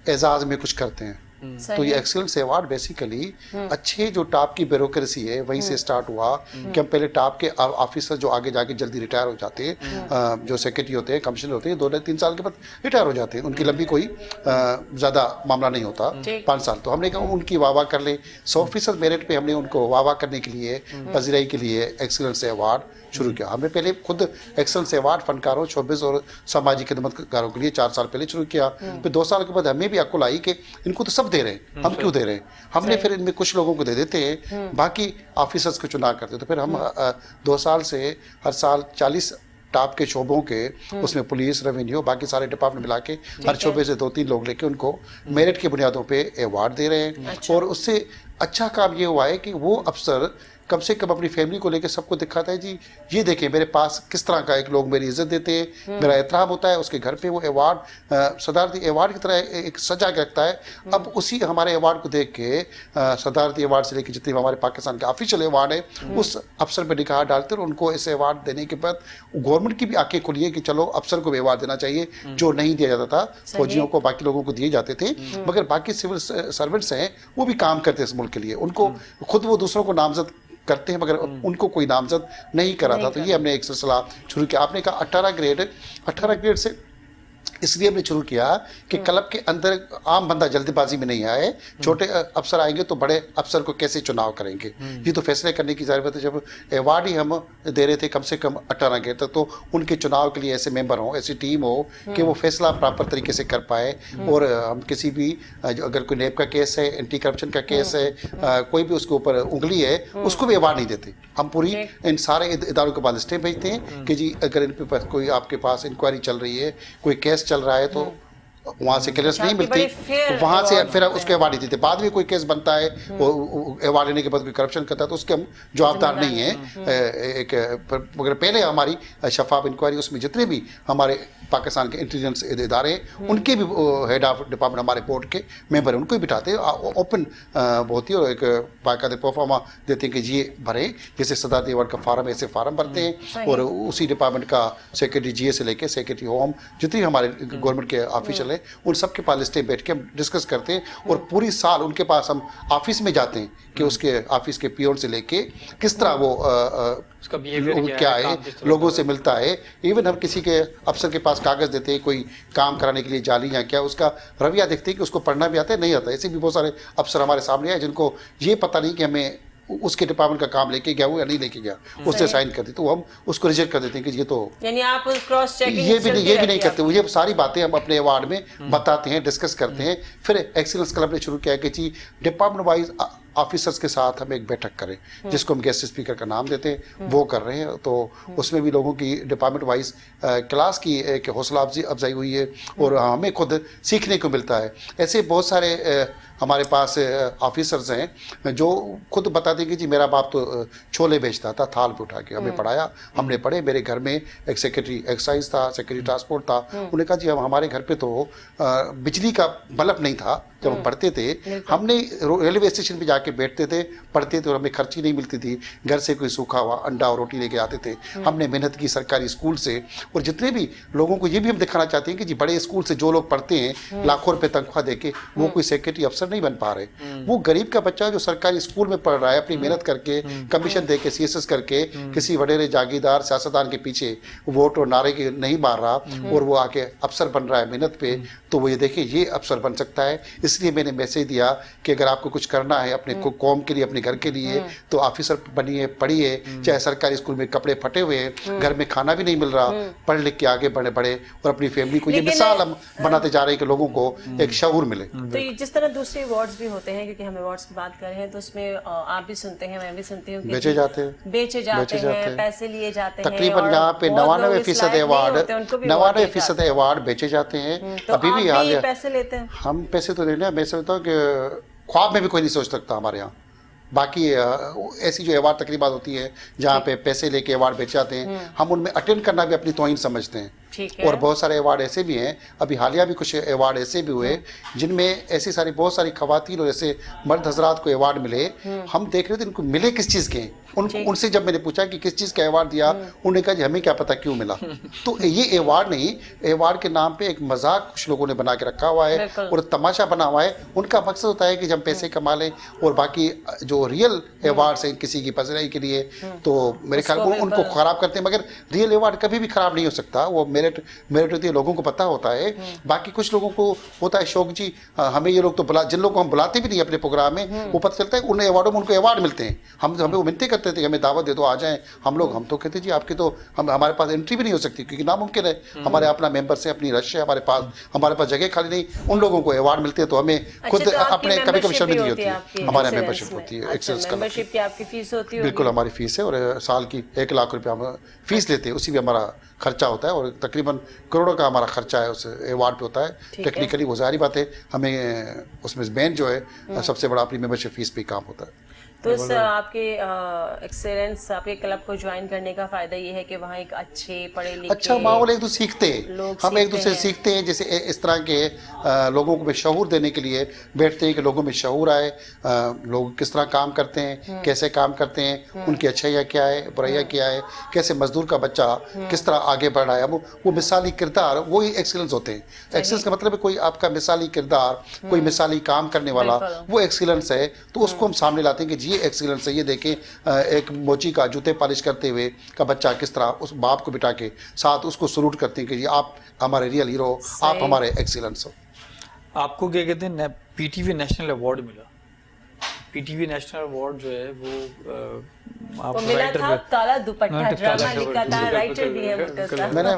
Speaker 3: एजाज में कुछ करते हैं। तो ये एक्सीलेंस अवार्ड बेसिकली अच्छे जो टॉप की ब्यूरोक्रेसी है वहीं से स्टार्ट हुआ कि हम पहले टॉप के ऑफिसर जो आगे जाके जल्दी रिटायर हो जाते हैं, जो सेक्रेटरी होते हैं, कमिश्नर होते हैं, 2-3 साल के बाद रिटायर हो जाते हैं, उनकी लंबी कोई ज़्यादा मामला नहीं होता, 5 साल। तो हमने कहा उनकी वाह कर ले, 100% मेरिट पे हमने उनको वाह करने के लिए पजीराई के लिए एक्सीलेंस अवार्ड शुरू किया। हमने पहले खुद एक्सेलेंस अवार्ड फनकारों, शोबिस और सामाजिक खिदमतकारों के लिए 4 साल पहले शुरू किया। फिर 2 साल के बाद हमें भी अक्ल आई कि इनको तो सब दे रहे हैं, हम क्यों दे रहे हैं। हमने फिर इनमें कुछ लोगों को दे देते हैं, बाकी ऑफिसर्स को चुनाव करते। तो फिर हम 2 साल से हर साल 40 टॉप के शोबों के, उसमें पुलिस, रेवेन्यू, बाकी सारे डिपार्टमेंट मिला के हर शोबे से 2-3 लोग लेके उनको मेरिट की बुनियादों पे अवार्ड दे रहे हैं। और उससे अच्छा काम ये हुआ है कि वो अफसर कम से कम अपनी फैमिली को लेकर सबको दिखाता है, जी ये देखें मेरे पास किस तरह का एक लोग मेरी इज्जत देते हैं, मेरा एहतराम होता है। उसके घर पे वो अवार्ड सदारती अवार्ड की तरह एक सजा के रखता है। अब उसी हमारे अवार्ड को देख के सदारती अवार्ड से लेकर जितने हमारे पाकिस्तान के ऑफिशियल अवार्ड है उस अफसर पर निगाह डालते हैं। और उनको ऐसे अवार्ड देने के बाद गवर्नमेंट की भी आंखें खुली है कि चलो अफसर को भी अवार्ड देना चाहिए, जो नहीं दिया जाता था फौजियों को, बाकी लोगों को दिए जाते थे। मगर बाकी सिविल सर्वेंट्स हैं वो भी काम करते हैं इस मुल्क के लिए, उनको खुद वो दूसरों को नामजद करते हैं मगर उनको कोई नामजद नहीं करा था। तो ये हमने एक सिलसिला शुरू किया। आपने कहा 18 ग्रेड से इसलिए हमने शुरू किया कि क्लब के अंदर आम बंदा जल्दबाजी में नहीं आए, छोटे अफसर आएंगे तो बड़े अफसर को कैसे चुनाव करेंगे, ये तो फैसले करने की ज़रूरत है। जब अवार्ड ही हम दे रहे थे कम से कम 18 ग्रेड तक, तो उनके चुनाव के लिए ऐसे मेंबर हों, ऐसी टीम हो कि वो फैसला प्रॉपर तरीके से कर पाए। और हम किसी भी अगर कोई नेब का केस है, एंटी करप्शन का केस है, कोई भी उसके ऊपर उंगली है, उसको भी अवार्ड नहीं देते। हम पूरी इन सारे इदारों के बाद लिस्टें भेजते हैं कि जी अगर इन पे कोई आपके पास इंक्वायरी चल रही है, कोई केस चल रहा है, तो वहाँ से क्लियरेंस नहीं मिलती, वहाँ से फिर उसके अवार्ड नहीं देते। बाद में कोई केस बनता है, वो अवार्ड लेने के बाद कोई करप्शन करता है तो उसके हम जवाबदार नहीं है। एक मगर पहले हमारी शफाफ इंक्वायरी, उसमें जितने भी हमारे पाकिस्तान के इंटेलिजेंस इदारे हैं उनके भी हेड ऑफ डिपार्टमेंट हमारे बोर्ड के मेंबर हैं, उनको भी बिठाते हैं। ओपन होती है और एक बाकायदा परफॉर्मा देते हैं कि जी भरे, जैसे सदारती अवार्ड का फार्म ऐसे फार्म भरते हैं। और उसी डिपार्टमेंट का सेक्रेटरी GA से लेके सेक्रेटरी होम, जितनी हमारे गवर्नमेंट के ऑफिशियल है उन सब के पास लिस्टें बैठ के हम डिस्कस करते हैं। और पूरी साल उनके पास हम ऑफिस में जाते हैं कि उसके ऑफिस के पियोन से लेके किस तरह वो
Speaker 1: उसका बिहेवियर
Speaker 3: क्या है, लोगों से मिलता है। इवन हम किसी के अफसर के पास कागज़ देते हैं कोई काम कराने के लिए जाली या क्या, उसका रवैया देखते हैं कि उसको पढ़ना भी आता है नहीं आता। ऐसे भी बहुत सारे अफसर हमारे सामने आए जिनको ये पता नहीं कि हमें उसके डिपार्टमेंट का काम लेके गया वो या नहीं लेके गया, उसने साइन कर दी, तो हम उसको रिजेक्ट कर देते हैं कि ये तो,
Speaker 2: यानी आप क्रॉस चेकिंग
Speaker 3: ये भी नहीं करते। ये सारी बातें हम अपने अवार्ड में बताते हैं, डिस्कस करते हैं। फिर एक्सीलेंस क्लब ने शुरू किया कि जी डिपार्टमेंट वाइज ऑफिसर्स के साथ हम एक बैठक करें, जिसको हम गेस्ट स्पीकर का नाम देते हैं, वो कर रहे हैं। तो उसमें भी लोगों की डिपार्टमेंट वाइज क्लास की एक हौसला अफजाई हुई है और हमें खुद सीखने को मिलता है। ऐसे बहुत सारे हमारे पास ऑफिसर्स हैं जो खुद बताते हैं कि जी मेरा बाप तो छोले बेचता था, थाल पे उठा के हमें पढ़ाया, हमने पढ़े। मेरे घर में एक सेक्रेटरी एक्साइज था, सेक्रेटरी ट्रांसपोर्ट था। उन्होंने कहा जी हमारे घर पे तो बिजली का बल्ब नहीं था जब हम पढ़ते थे, हमने रेलवे स्टेशन पे जाके बैठते थे, पढ़ते थे और हमें खर्ची नहीं मिलती थी, घर से कोई सूखा हुआ अंडा और रोटी लेके आते थे। हमने मेहनत की सरकारी स्कूल से। और जितने भी लोगों को ये भी हम दिखाना चाहते हैं कि जी बड़े स्कूल से जो लोग पढ़ते हैं लाखों रुपए तनख्वाह देके, वो कोई सेक्रेटरी अफसर नहीं बन पा रहे। वो गरीब का बच्चा जो सरकारी स्कूल में पढ़ रहा है, अपनी मेहनत करके, कमीशन दे के, CSS करके, किसी वडेरे जागीरदार सियासतदान के पीछे वोट और नारे के नहीं मार रहा और वो आके अफसर बन रहा है मेहनत पे, तो वो ये देखिए ये अफसर बन सकता है। इसलिए मैंने मैसेज दिया कि अगर आपको कुछ करना है अपने कौम के लिए, अपने घर के लिए, तो ऑफिसर बनिए, पढ़िए। चाहे सरकारी स्कूल में कपड़े फटे हुए हैं, घर में खाना भी नहीं मिल रहा, पढ़ लिख के आगे बढ़े और अपनी फैमिली को ये मिसाल हम बनाते जा रहे हैं कि लोगों को एक शऊर मिले।
Speaker 2: तो जिस तरह दूसरे अवार्ड्स भी होते हैं, क्योंकि हम अवार्ड्स की बात कर रहे हैं, तो उसमें आप भी सुनते हैं, मैं भी सुनती हूँ, बेचे जाते हैं, पैसे लिए जाते हैं।
Speaker 3: तकरीबन यहाँ पे 99% अवार्ड 99% अवार्ड बेचे जाते हैं। अभी भी हाल
Speaker 2: पैसे लेते हैं,
Speaker 3: हम पैसे तो लेने, मैं समझता हूँ कि ख्वाब में भी कोई नहीं सोच सकता हमारे यहाँ। बाकी ऐसी जो अवार्ड तकरीबात होती है जहाँ पे पैसे लेके अवार्ड बेचे जाते हैं, हम उनमें अटेंड करना भी अपनी तौहीन समझते हैं। और बहुत सारे अवार्ड ऐसे भी हैं, अभी हालिया भी कुछ अवार्ड ऐसे भी हुए जिनमें ऐसी सारी बहुत सारी खवातीन और ऐसे मर्द हजरात को अवार्ड मिले। हम देख रहे थे इनको मिले किस चीज़ के, उनसे जब मैंने पूछा कि किस चीज़ का अवार्ड दिया, उन्होंने कहा जी हमें क्या पता क्यों मिला। तो ये अवार्ड नहीं, अवार्ड के नाम पे एक मजाक कुछ लोगों ने बना के रखा हुआ है और तमाशा बना हुआ है। उनका मकसद होता है कि जब पैसे कमा लें, और बाकी जो रियल अवार्ड्स हैं किसी की पसराई के लिए, तो मेरे ख्याल में उनको खराब करते हैं। मगर रियल अवार्ड कभी भी खराब नहीं हो सकता, वो मेरिट होती है, लोगों को पता होता है। बाकी कुछ लोगों को होता है शौक जी, हमें ये लोग तो जिन लोगों को हम बुलाते भी नहीं अपने प्रोग्राम में, वो पता चलता है उन अवार्डों में उनको अवार्ड मिलते हैं। हमें वो मिलते करते थे, हमें दावत दे दो, आ जाएं हम तो कहते जी आपकी तो हमारे पास एंट्री भी नहीं हो सकती, क्योंकि नामुमकिन है। हमारे अपना मेंबर्स है, अपनी रश है, हमारे पास जगह खाली नहीं। उन लोगों को अवार्ड मिलते हैं, तो हमें खुद
Speaker 2: तो
Speaker 3: अपने कभी कभी शर्मिंदगी होती है। हमारे
Speaker 2: Excellence
Speaker 3: मेंबरशिप
Speaker 2: में।
Speaker 3: होती है,
Speaker 2: अच्छा,
Speaker 3: एक्सेलेंस का
Speaker 2: मेंबरशिप की आपकी फीस होती है?
Speaker 3: बिल्कुल हमारी फीस है, और साल की 1 लाख रुपया हम फीस लेते हैं, उसी में हमारा खर्चा होता है, और तकरीबन करोड़ों का हमारा खर्चा है उस अवार्ड पे होता है। टेक्निकली वो जाहिर बात है, हमें उसमें मेन जो है सबसे बड़ा अपनी मेंबरशिप फीस पे काम होता है।
Speaker 2: तो इस आपके एक्सेलेंस आपके क्लब को ज्वाइन करने का फायदा ये है कि वहाँ एक अच्छे पढ़े लिखे
Speaker 3: अच्छा माहौल, एक दूसरे सीखते हैं, हम एक दूसरे से सीखते हैं। जैसे इस तरह के लोगों को में शऊर देने के लिए बैठते हैं कि लोगों में शऊर आए, लोग किस तरह काम करते हैं, कैसे काम करते हैं, उनकी अच्छाइयाँ क्या है, बुराइयाँ क्या है, कैसे मजदूर का बच्चा किस तरह आगे बढ़ रहा है। वो मिसाली किरदार, वो ही एक्सीलेंस होते हैं। एक्सीलेंस का मतलब है कोई आपका मिसाली किरदार, कोई मिसाली काम करने वाला, वो एक्सीलेंस है। तो उसको हम सामने लाते हैं कि ये एक्सीलेंस है। ये देखें, एक मोची का जूते पॉलिश करते हुए का बच्चा किस तरह उस बाप को बिठा के साथ उसको सलूट करते हैं कि जी आप हमारे रियल हीरो, आप हमारे एक्सीलेंस हो।
Speaker 1: आपको क्या कहते हैं, पीटीवी नेशनल अवार्ड मिला। पीटीवी नेशनल अवार्ड जो है वो आप
Speaker 2: मिला था, काला दुपट्टा ड्रामा लिखा था, राइटर भी है मुर्तज़ा।
Speaker 3: मैंने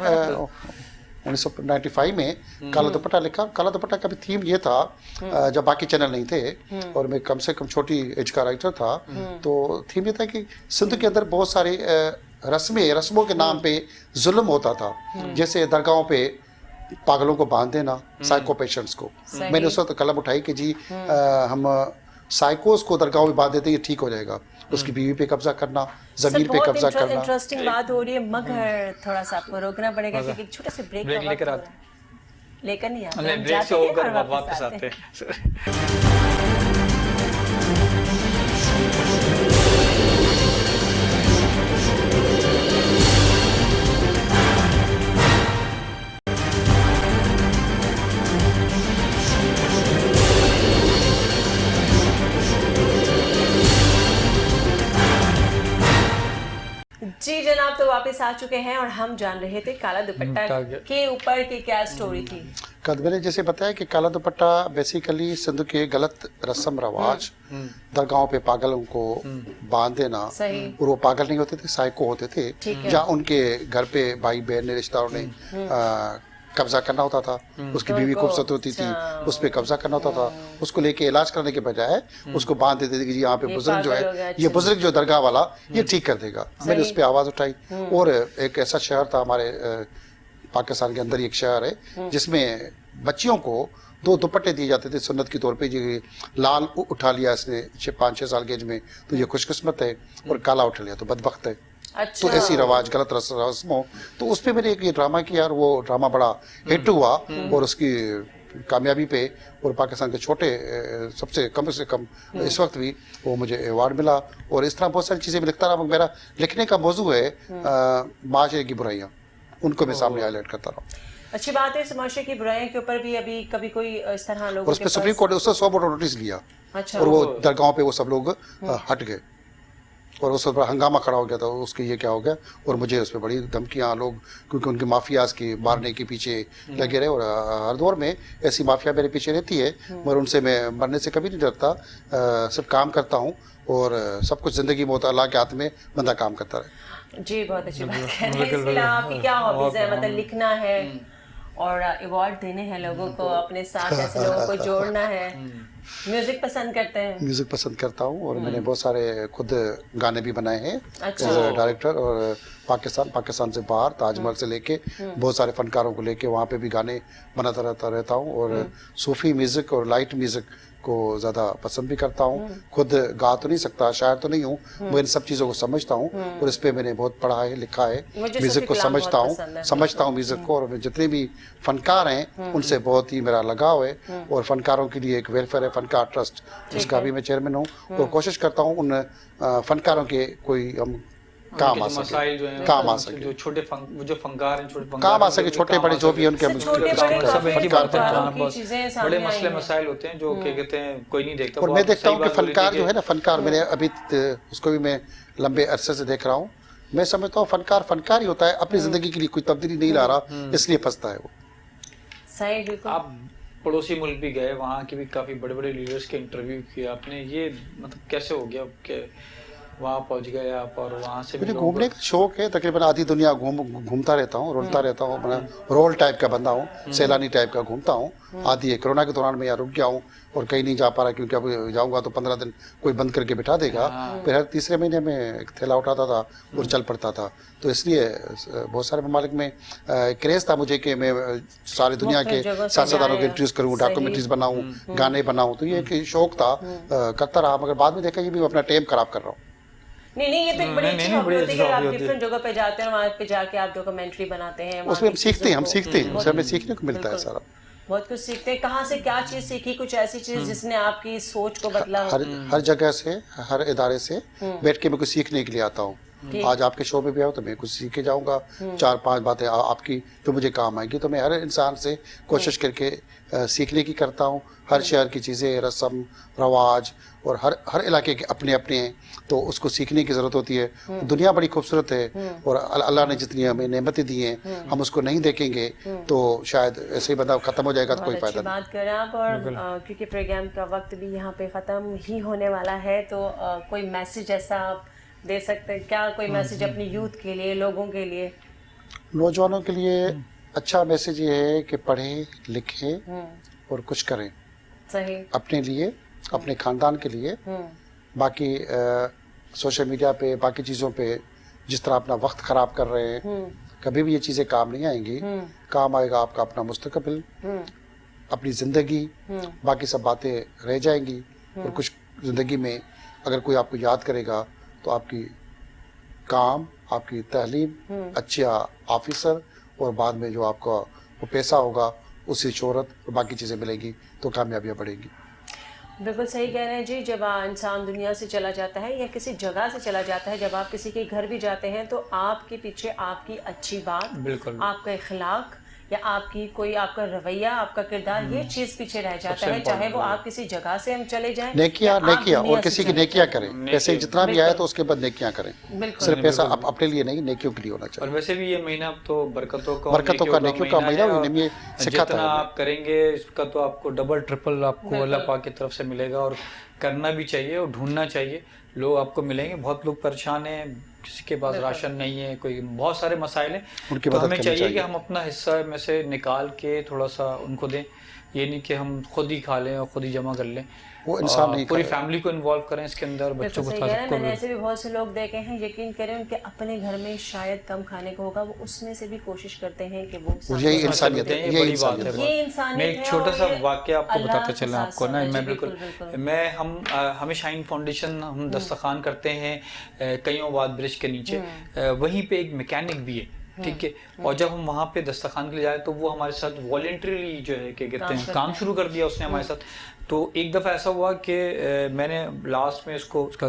Speaker 3: 1995 में काला दुपट्टा लिखा। काला दुपट्टा का भी थीम ये था, जब बाकी चैनल नहीं थे और मैं कम से कम छोटी एज का राइटर था, तो थीम ये था कि सिंध के अंदर बहुत सारी रस्मों के नाम पे जुल्म होता था। जैसे दरगाहों पे पागलों को बांध देना, साइको पेशेंट्स को। मैंने उस वक्त कलम उठाई कि जी हम साइकोस को दरगाहों में बांध देते, ये ठीक हो जाएगा। उसकी बीवी पे कब्जा करना, जमीन पे कब्जा करना।
Speaker 2: इंटरेस्टिंग बात हो रही है, मगर थोड़ा सा आपको रोकना पड़ेगा क्योंकि छोटे से ब्रेक
Speaker 1: लेकर आते,
Speaker 2: लेकर नहीं आते, हम
Speaker 1: ब्रेक से होकर वापस आते हैं।
Speaker 2: जी जनाब, तो वापस आ चुके हैं और हम जान रहे थे काला दुपट्टा के ऊपर की क्या स्टोरी थी।
Speaker 3: मैंने जैसे बताया कि काला दुपट्टा बेसिकली सिंध के गलत रस्म रवाज, दरगाहों पे पागलों को बांध देना, और वो पागल नहीं होते थे, साइको होते थे, जहाँ उनके घर पे भाई बहन ने रिश्तेदारों ने कब्जा करना होता था। उसकी बीवी खूबसूरत होती थी, उस पर कब्जा करना होता था। उसको लेके इलाज करने के बजाय उसको बांध देते थे कि यहाँ पे बुजुर्ग जो है, ये बुजुर्ग जो दरगाह वाला, ये ठीक कर देगा। मैंने उस पर आवाज़ उठाई, और एक ऐसा शहर था हमारे पाकिस्तान के अंदर ही एक शहर है जिसमें बच्चियों को 2 दुपट्टे दिए जाते थे सुन्नत के तौर पे। ये लाल उठा लिया इसने 5-6 साल के एज में, तो ये खुशकिस्मत है, और काला उठा लिया तो बदबख्त है।
Speaker 2: अच्छा।
Speaker 3: तो ऐसी रवाज, गलत रस्मों, तो उस पे मैंने एक ये ड्रामा किया, और वो ड्रामा बड़ा हिट हुआ, और उसकी कामयाबी पे और पाकिस्तान के छोटे सबसे कम से कम इस वक्त भी वो मुझे अवार्ड मिला। और इस तरह बहुत सारी चीज़ें मैं लिखता रहा। मेरा लिखने का मौजू है माशरे की बुराइयाँ, उनको मैं सामने हाईलाइट करता रहा।
Speaker 2: अच्छी बात है, समाज की बुराइयों के ऊपर भी अभी कभी कोई इस तरह लोग,
Speaker 3: और उस पर सुप्रीम कोर्ट ने उससे 100 वोट नोटिस लिया।
Speaker 2: अच्छा।
Speaker 3: और वो दरगाहों पे वो सब लोग हट गए, और उस पर हंगामा खड़ा हो गया था उसके ये क्या हो गया। और मुझे उस पर बड़ी धमकियाँ लोग, क्योंकि उनके माफियाज की मारने के पीछे लगे रहे। और हर दौर में ऐसी माफिया मेरे पीछे रहती है, मगर उनसे मैं मरने से कभी नहीं डरता। सिर्फ काम करता हूँ, और सब कुछ ज़िंदगी में होता है, अल्लाह के हाथ में, बंदा काम करता रहे।
Speaker 2: जी बहुत अच्छी बात है। इसके अलावा आपकी क्या हॉबीज है? मतलब लिखना है और अवार्ड देने हैं लोगों को, अपने साथ ऐसे लोगों को जोड़ना है। म्यूजिक पसंद करते हैं?
Speaker 3: म्यूजिक पसंद करता हूँ, और मैंने बहुत सारे खुद गाने भी बनाए हैं
Speaker 2: अच्छा।
Speaker 3: As a director. और पाकिस्तान से बाहर, ताजमहल से लेके बहुत सारे फनकारों को लेके वहाँ पे भी गाने बनाता रहता हूँ। और सूफी म्यूजिक और लाइट म्यूजिक को ज़्यादा पसंद भी करता हूँ। खुद गा तो नहीं सकता, शायर तो नहीं हूँ, मैं इन सब चीज़ों को समझता हूँ, और इस पर मैंने बहुत पढ़ा है, लिखा है। म्यूज़िक को समझता हूँ म्यूज़िक को, और जितने भी फनकार हैं उनसे बहुत ही मेरा लगाव है। और फनकारों के लिए एक वेलफेयर फनकार ट्रस्ट, जिसका भी मैं चेयरमैन हूँ। तो कोशिश करता हूँ उन फनकारों के कोई हम काम आ सके,
Speaker 1: मसाइल जो हैं,
Speaker 3: काम आ सके,
Speaker 1: जो छोटे जो फंकार हैं, छोटे
Speaker 3: काम आ सके, छोटे बड़े जो भी उनके
Speaker 2: छोटे बड़े
Speaker 1: सब एक ही बात है,
Speaker 2: फनकारों
Speaker 1: जहाँ
Speaker 2: की
Speaker 1: बहुत
Speaker 2: चीजें
Speaker 1: बड़े
Speaker 2: सामने
Speaker 1: मसले
Speaker 2: आई हैं।
Speaker 1: मसाइल होते हैं जो क्या कहते हैं कोई नहीं देखता।
Speaker 3: और
Speaker 1: वो
Speaker 3: मैं
Speaker 1: आप
Speaker 3: देखता
Speaker 1: सही
Speaker 3: हूँ कि
Speaker 1: बात बोली
Speaker 3: फनकार
Speaker 1: थी
Speaker 3: जो है ना, फनकार मैंने अभी उसको भी मैं लंबे अरसे से देख रहा हूँ। मैं समझता हूँ फनकार फनकार ही होता है, अपनी जिंदगी के लिए कोई तब्दीली नहीं ला रहा, इसलिए फंसता है वो।
Speaker 2: सही, बिल्कुल।
Speaker 1: आप पड़ोसी मुल्क भी गए, वहाँ के भी काफ़ी बड़े बड़े लीडर्स के इंटरव्यू किए आपने, ये मतलब कैसे हो गया कि वहाँ पहुँच गए आप और वहाँ से भी
Speaker 3: मुझे
Speaker 1: लोग
Speaker 3: घूमने का शौक है, तकरीबन आधी दुनिया घूमता रहता हूँ, रोलता रहता हूँ। मैं रोल टाइप का बंदा हूँ, सैलानी टाइप का घूमता हूँ। आधी कोरोना के दौरान मैं यहाँ रुक गया हूँ और कहीं नहीं जा पा रहा, क्योंकि अब जाऊँगा तो 15 दिन कोई बंद करके बिठा देगा। फिर हर तीसरे महीने में एक थैला उठाता था और चल पड़ता था। तो इसलिए बहुत सारे ममालिक में क्रेज़ था मुझे कि मैं सारी दुनिया के सियासतदानों को इंट्रोड्यूस करूँ, डॉक्यूमेंट्रीज बनाऊँ, गाने बनाऊँ। तो ये एक शौक था, करता रहा। मगर बाद में देखा ये भी मैं अपना टाइम खराब कर रहा हूँ।
Speaker 2: नहीं, ये तो एक बड़ी
Speaker 1: नहीं,
Speaker 2: अच्छी
Speaker 1: नहीं,
Speaker 2: हॉबी
Speaker 1: बड़ी
Speaker 2: होती है
Speaker 1: अच्छी
Speaker 2: कि आप
Speaker 1: हॉबी होती है।
Speaker 2: डिफरेंट जगह पे जाते हैं, वहाँ पे जाके आप डॉक्यूमेंट्री बनाते हैं, वहाँ
Speaker 3: उसमें
Speaker 2: की
Speaker 3: हम सीखते हैं,
Speaker 2: चीज़ों को-
Speaker 3: उससे हमें सीखने को मिलता है सारा।
Speaker 2: बहुत कुछ सीखते हैं। कहाँ से क्या चीज सीखी, कुछ ऐसी चीज जिसने आपकी सोच को बदला?
Speaker 3: हर जगह से, हर इदारे से बैठ के मैं कुछ सीखने के लिए आता हूँ। आज आपके शो में भी आऊँ तो मैं कुछ सीख के जाऊँगा, 4-5 बातें आपकी जो मुझे काम आएगी। तो मैं हर इंसान से कोशिश करके सीखने की करता हूँ। हर शहर की चीज़ें, रस्म रवाज और हर इलाके के अपने अपने हैं, तो उसको सीखने की ज़रूरत होती है। दुनिया बड़ी खूबसूरत है और अल्लाह ने जितनी हमें नेमतें दी हैं, हम उसको नहीं देखेंगे तो शायद ऐसे ही बंदा ख़त्म हो जाएगा तो कोई फ़ायदा नहीं।
Speaker 2: बात करें आप। और क्योंकि प्रोग्राम का वक्त भी यहाँ पे ख़त्म ही होने वाला है, तो कोई मैसेज ऐसा आप दे सकते हैं क्या? कोई मैसेज अपनी यूथ के लिए, लोगों के लिए?
Speaker 3: नौजवानों के लिए अच्छा मैसेज ये है कि पढ़ें लिखें और कुछ करें
Speaker 2: सही।
Speaker 3: अपने लिए, अपने ख़ानदान के लिए। बाकी सोशल मीडिया पे, बाकी चीज़ों पे जिस तरह अपना वक्त ख़राब कर रहे हैं, कभी भी ये चीज़ें काम नहीं आएंगी। काम आएगा आपका अपना मुस्तकबिल, अपनी ज़िंदगी, बाकी सब बातें रह जाएंगी। और कुछ ज़िंदगी में अगर कोई आपको याद करेगा तो आपकी काम, आपकी तालीम, अच्छा ऑफिसर और बाद में जो आपका वो पैसा होगा, उससे शोहरत और बाकी चीज़ें मिलेंगी तो कामयाबियाँ बढ़ेंगी।
Speaker 2: बिल्कुल सही कह रहे हैं जी। जब इंसान दुनिया से चला जाता है या किसी जगह से चला जाता है, जब आप किसी के घर भी जाते हैं, तो आपके पीछे आपकी अच्छी बात,
Speaker 1: बिल्कुल,
Speaker 2: आपका इखलाक या आपकी कोई आपका रवैया, आपका किरदार, ये चीज़ पीछे रह जाता है। चाहे वो आप किसी जगह से हम चले जाएं,
Speaker 3: नेकियां
Speaker 2: या आप दुनिया
Speaker 3: और
Speaker 2: से
Speaker 3: किसी की
Speaker 2: चले
Speaker 3: नेकियां
Speaker 2: जाएं।
Speaker 3: करें। पैसे जितना भी आए तो उसके बाद नेकियां करें,
Speaker 2: बिल्कुल।
Speaker 3: सिर्फ पैसा अपने लिए नहीं, नेकियों के लिए होना
Speaker 1: और
Speaker 3: चाहिए।
Speaker 1: वैसे भी ये महीना अब तो बरकतों का
Speaker 3: नेकियों का महीना
Speaker 1: है,
Speaker 3: और ये सिखाता
Speaker 1: जितना
Speaker 3: है।
Speaker 1: आप करेंगे इसका तो आपको डबल ट्रिपल आपको अल्लाह पाक की तरफ से मिलेगा। और करना भी चाहिए और ढूंढना चाहिए, लोग आपको मिलेंगे। बहुत लोग परेशान हैं, किसी के पास राशन नहीं है, कोई बहुत सारे मसाइल हैं,
Speaker 3: उनकी
Speaker 1: तो
Speaker 3: मदद
Speaker 1: हमें
Speaker 3: करनी
Speaker 1: चाहिए कि
Speaker 3: चाहिए।
Speaker 1: हम अपना हिस्सा में से निकाल के थोड़ा सा उनको दें। ये नहीं कि हम खुद ही खा लें और खुद ही जमा कर लें,
Speaker 3: वो इंसान नहीं
Speaker 1: पूरी
Speaker 3: करेगा।
Speaker 1: फैमिली को इन्वॉल्व करें इसके अंदर, बच्चों को
Speaker 2: सही कह रहे हैं। मैंने ऐसे भी बहुत से लोग देखे हैं, यकीन करें उनके अपने घर में शायद कम खाने को होगा, वो उसमें से भी कोशिश करते हैं कि वो
Speaker 3: यही इंसानियत है,
Speaker 1: ये
Speaker 3: ये
Speaker 1: बड़ी बात
Speaker 3: इंसानियत
Speaker 1: है।
Speaker 2: ये इंसानियत
Speaker 1: मैं
Speaker 2: है।
Speaker 1: एक छोटा सा
Speaker 2: और ये
Speaker 1: वाक्य आपको
Speaker 2: अल्लाह
Speaker 1: बताते
Speaker 2: के
Speaker 1: चलें
Speaker 2: साथ
Speaker 1: आपको ना,
Speaker 2: साथ है।
Speaker 1: मैं
Speaker 2: जी,
Speaker 1: बिल्कुल
Speaker 2: बिल्कुल।
Speaker 1: मैं हमें शाइन फाउंडेशन हम दस्तरखान करते हैं कईयों बाद ब्रिज के नीचे, वहीं पे एक मैकेनिक भी है, ठीक है। और जब हम वहाँ पे दस्तरखान के लिए जाए तो वो हमारे साथ वॉलेंटरीली जो है क्या कहते हैं काम शुरू कर दिया उसने हमारे साथ। तो एक दफ़ा ऐसा हुआ कि मैंने लास्ट में उसका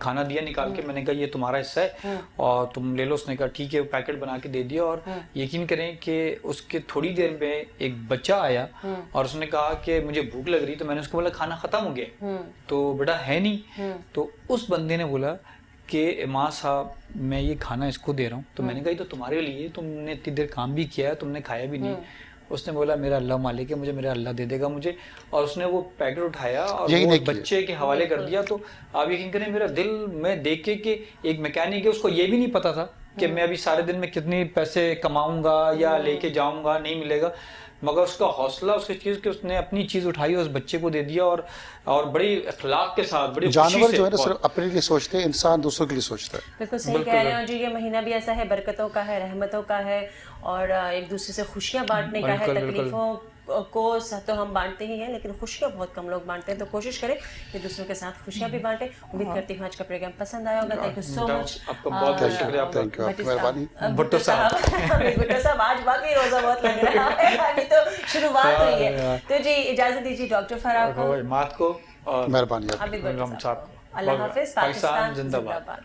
Speaker 1: खाना दिया निकाल के, मैंने कहा ये तुम्हारा हिस्सा है और तुम ले लो। उसने कहा ठीक है, वो पैकेट बना के दे दिया। और यकीन करें कि उसके थोड़ी देर में एक बच्चा आया और उसने कहा कि मुझे भूख लग रही, तो मैंने उसको बोला खाना ख़त्म हो गया, तो बेटा है नहीं। तो उस बंदे ने बोला कि माँ साहब मैं ये खाना इसको दे रहा हूँ। तो मैंने कहा ये तो तुम्हारे लिए, तुमने इतनी देर काम भी किया है, तुमने खाया भी नहीं। उसने बोला मेरा अल्लाह मालिक है, मुझे मेरा अल्लाह दे देगा मुझे। और उसने वो पैकेट उठाया और वो बच्चे के हवाले कर दिया। तो आप यकीन करें मेरा दिल में देख के कि एक मैकेनिक है, उसको ये भी नहीं पता था कि मैं अभी सारे दिन में कितने पैसे कमाऊंगा या लेके जाऊंगा, नहीं मिलेगा, मगर उसका हौसला, उसकी चीज़ कि उसने अपनी चीज़ उठाई और उस बच्चे को दे दिया। और बड़ी अखलाक के साथ, बड़ी
Speaker 3: जानवर जो है ना सिर्फ अपने लिए सोचते हैं, इंसान दूसरों के लिए सोचता है।
Speaker 2: बिल्कुल सही कह रहे हैं जी। ये महीना भी ऐसा है, बरकतों का है, रहमतों का है और एक दूसरे से खुशियां बांटने का है, तकलीफों को तो हम बांटते ही हैं, लेकिन खुशियाँ बहुत कम लोग बांटते हैं, तो कोशिश करें कि दूसरों के साथ खुशियाँ भी बांटें। उम्मीद करती हूँ आज का प्रोग्राम पसंद आया होगा। थैंक यू सो मच,
Speaker 1: आपका बहुत बहुत शुक्रिया।
Speaker 3: थैंक यू, आपकी मेहरबानी।
Speaker 2: भुट्टो साहब भुट्टो साहब आज बाकी रोजा बहुत लग रहा है, अभी तो शुरुआत हुई है। तो जी इजाजत दीजिए डॉक्टर फराह को,
Speaker 1: मात को और
Speaker 3: मेहरबानी आपकी।
Speaker 2: आबिद भुट्टो
Speaker 1: हम
Speaker 2: साहब
Speaker 1: साहब
Speaker 2: को। अल्लाह हाफिज। पाकिस्तान जिंदाबाद।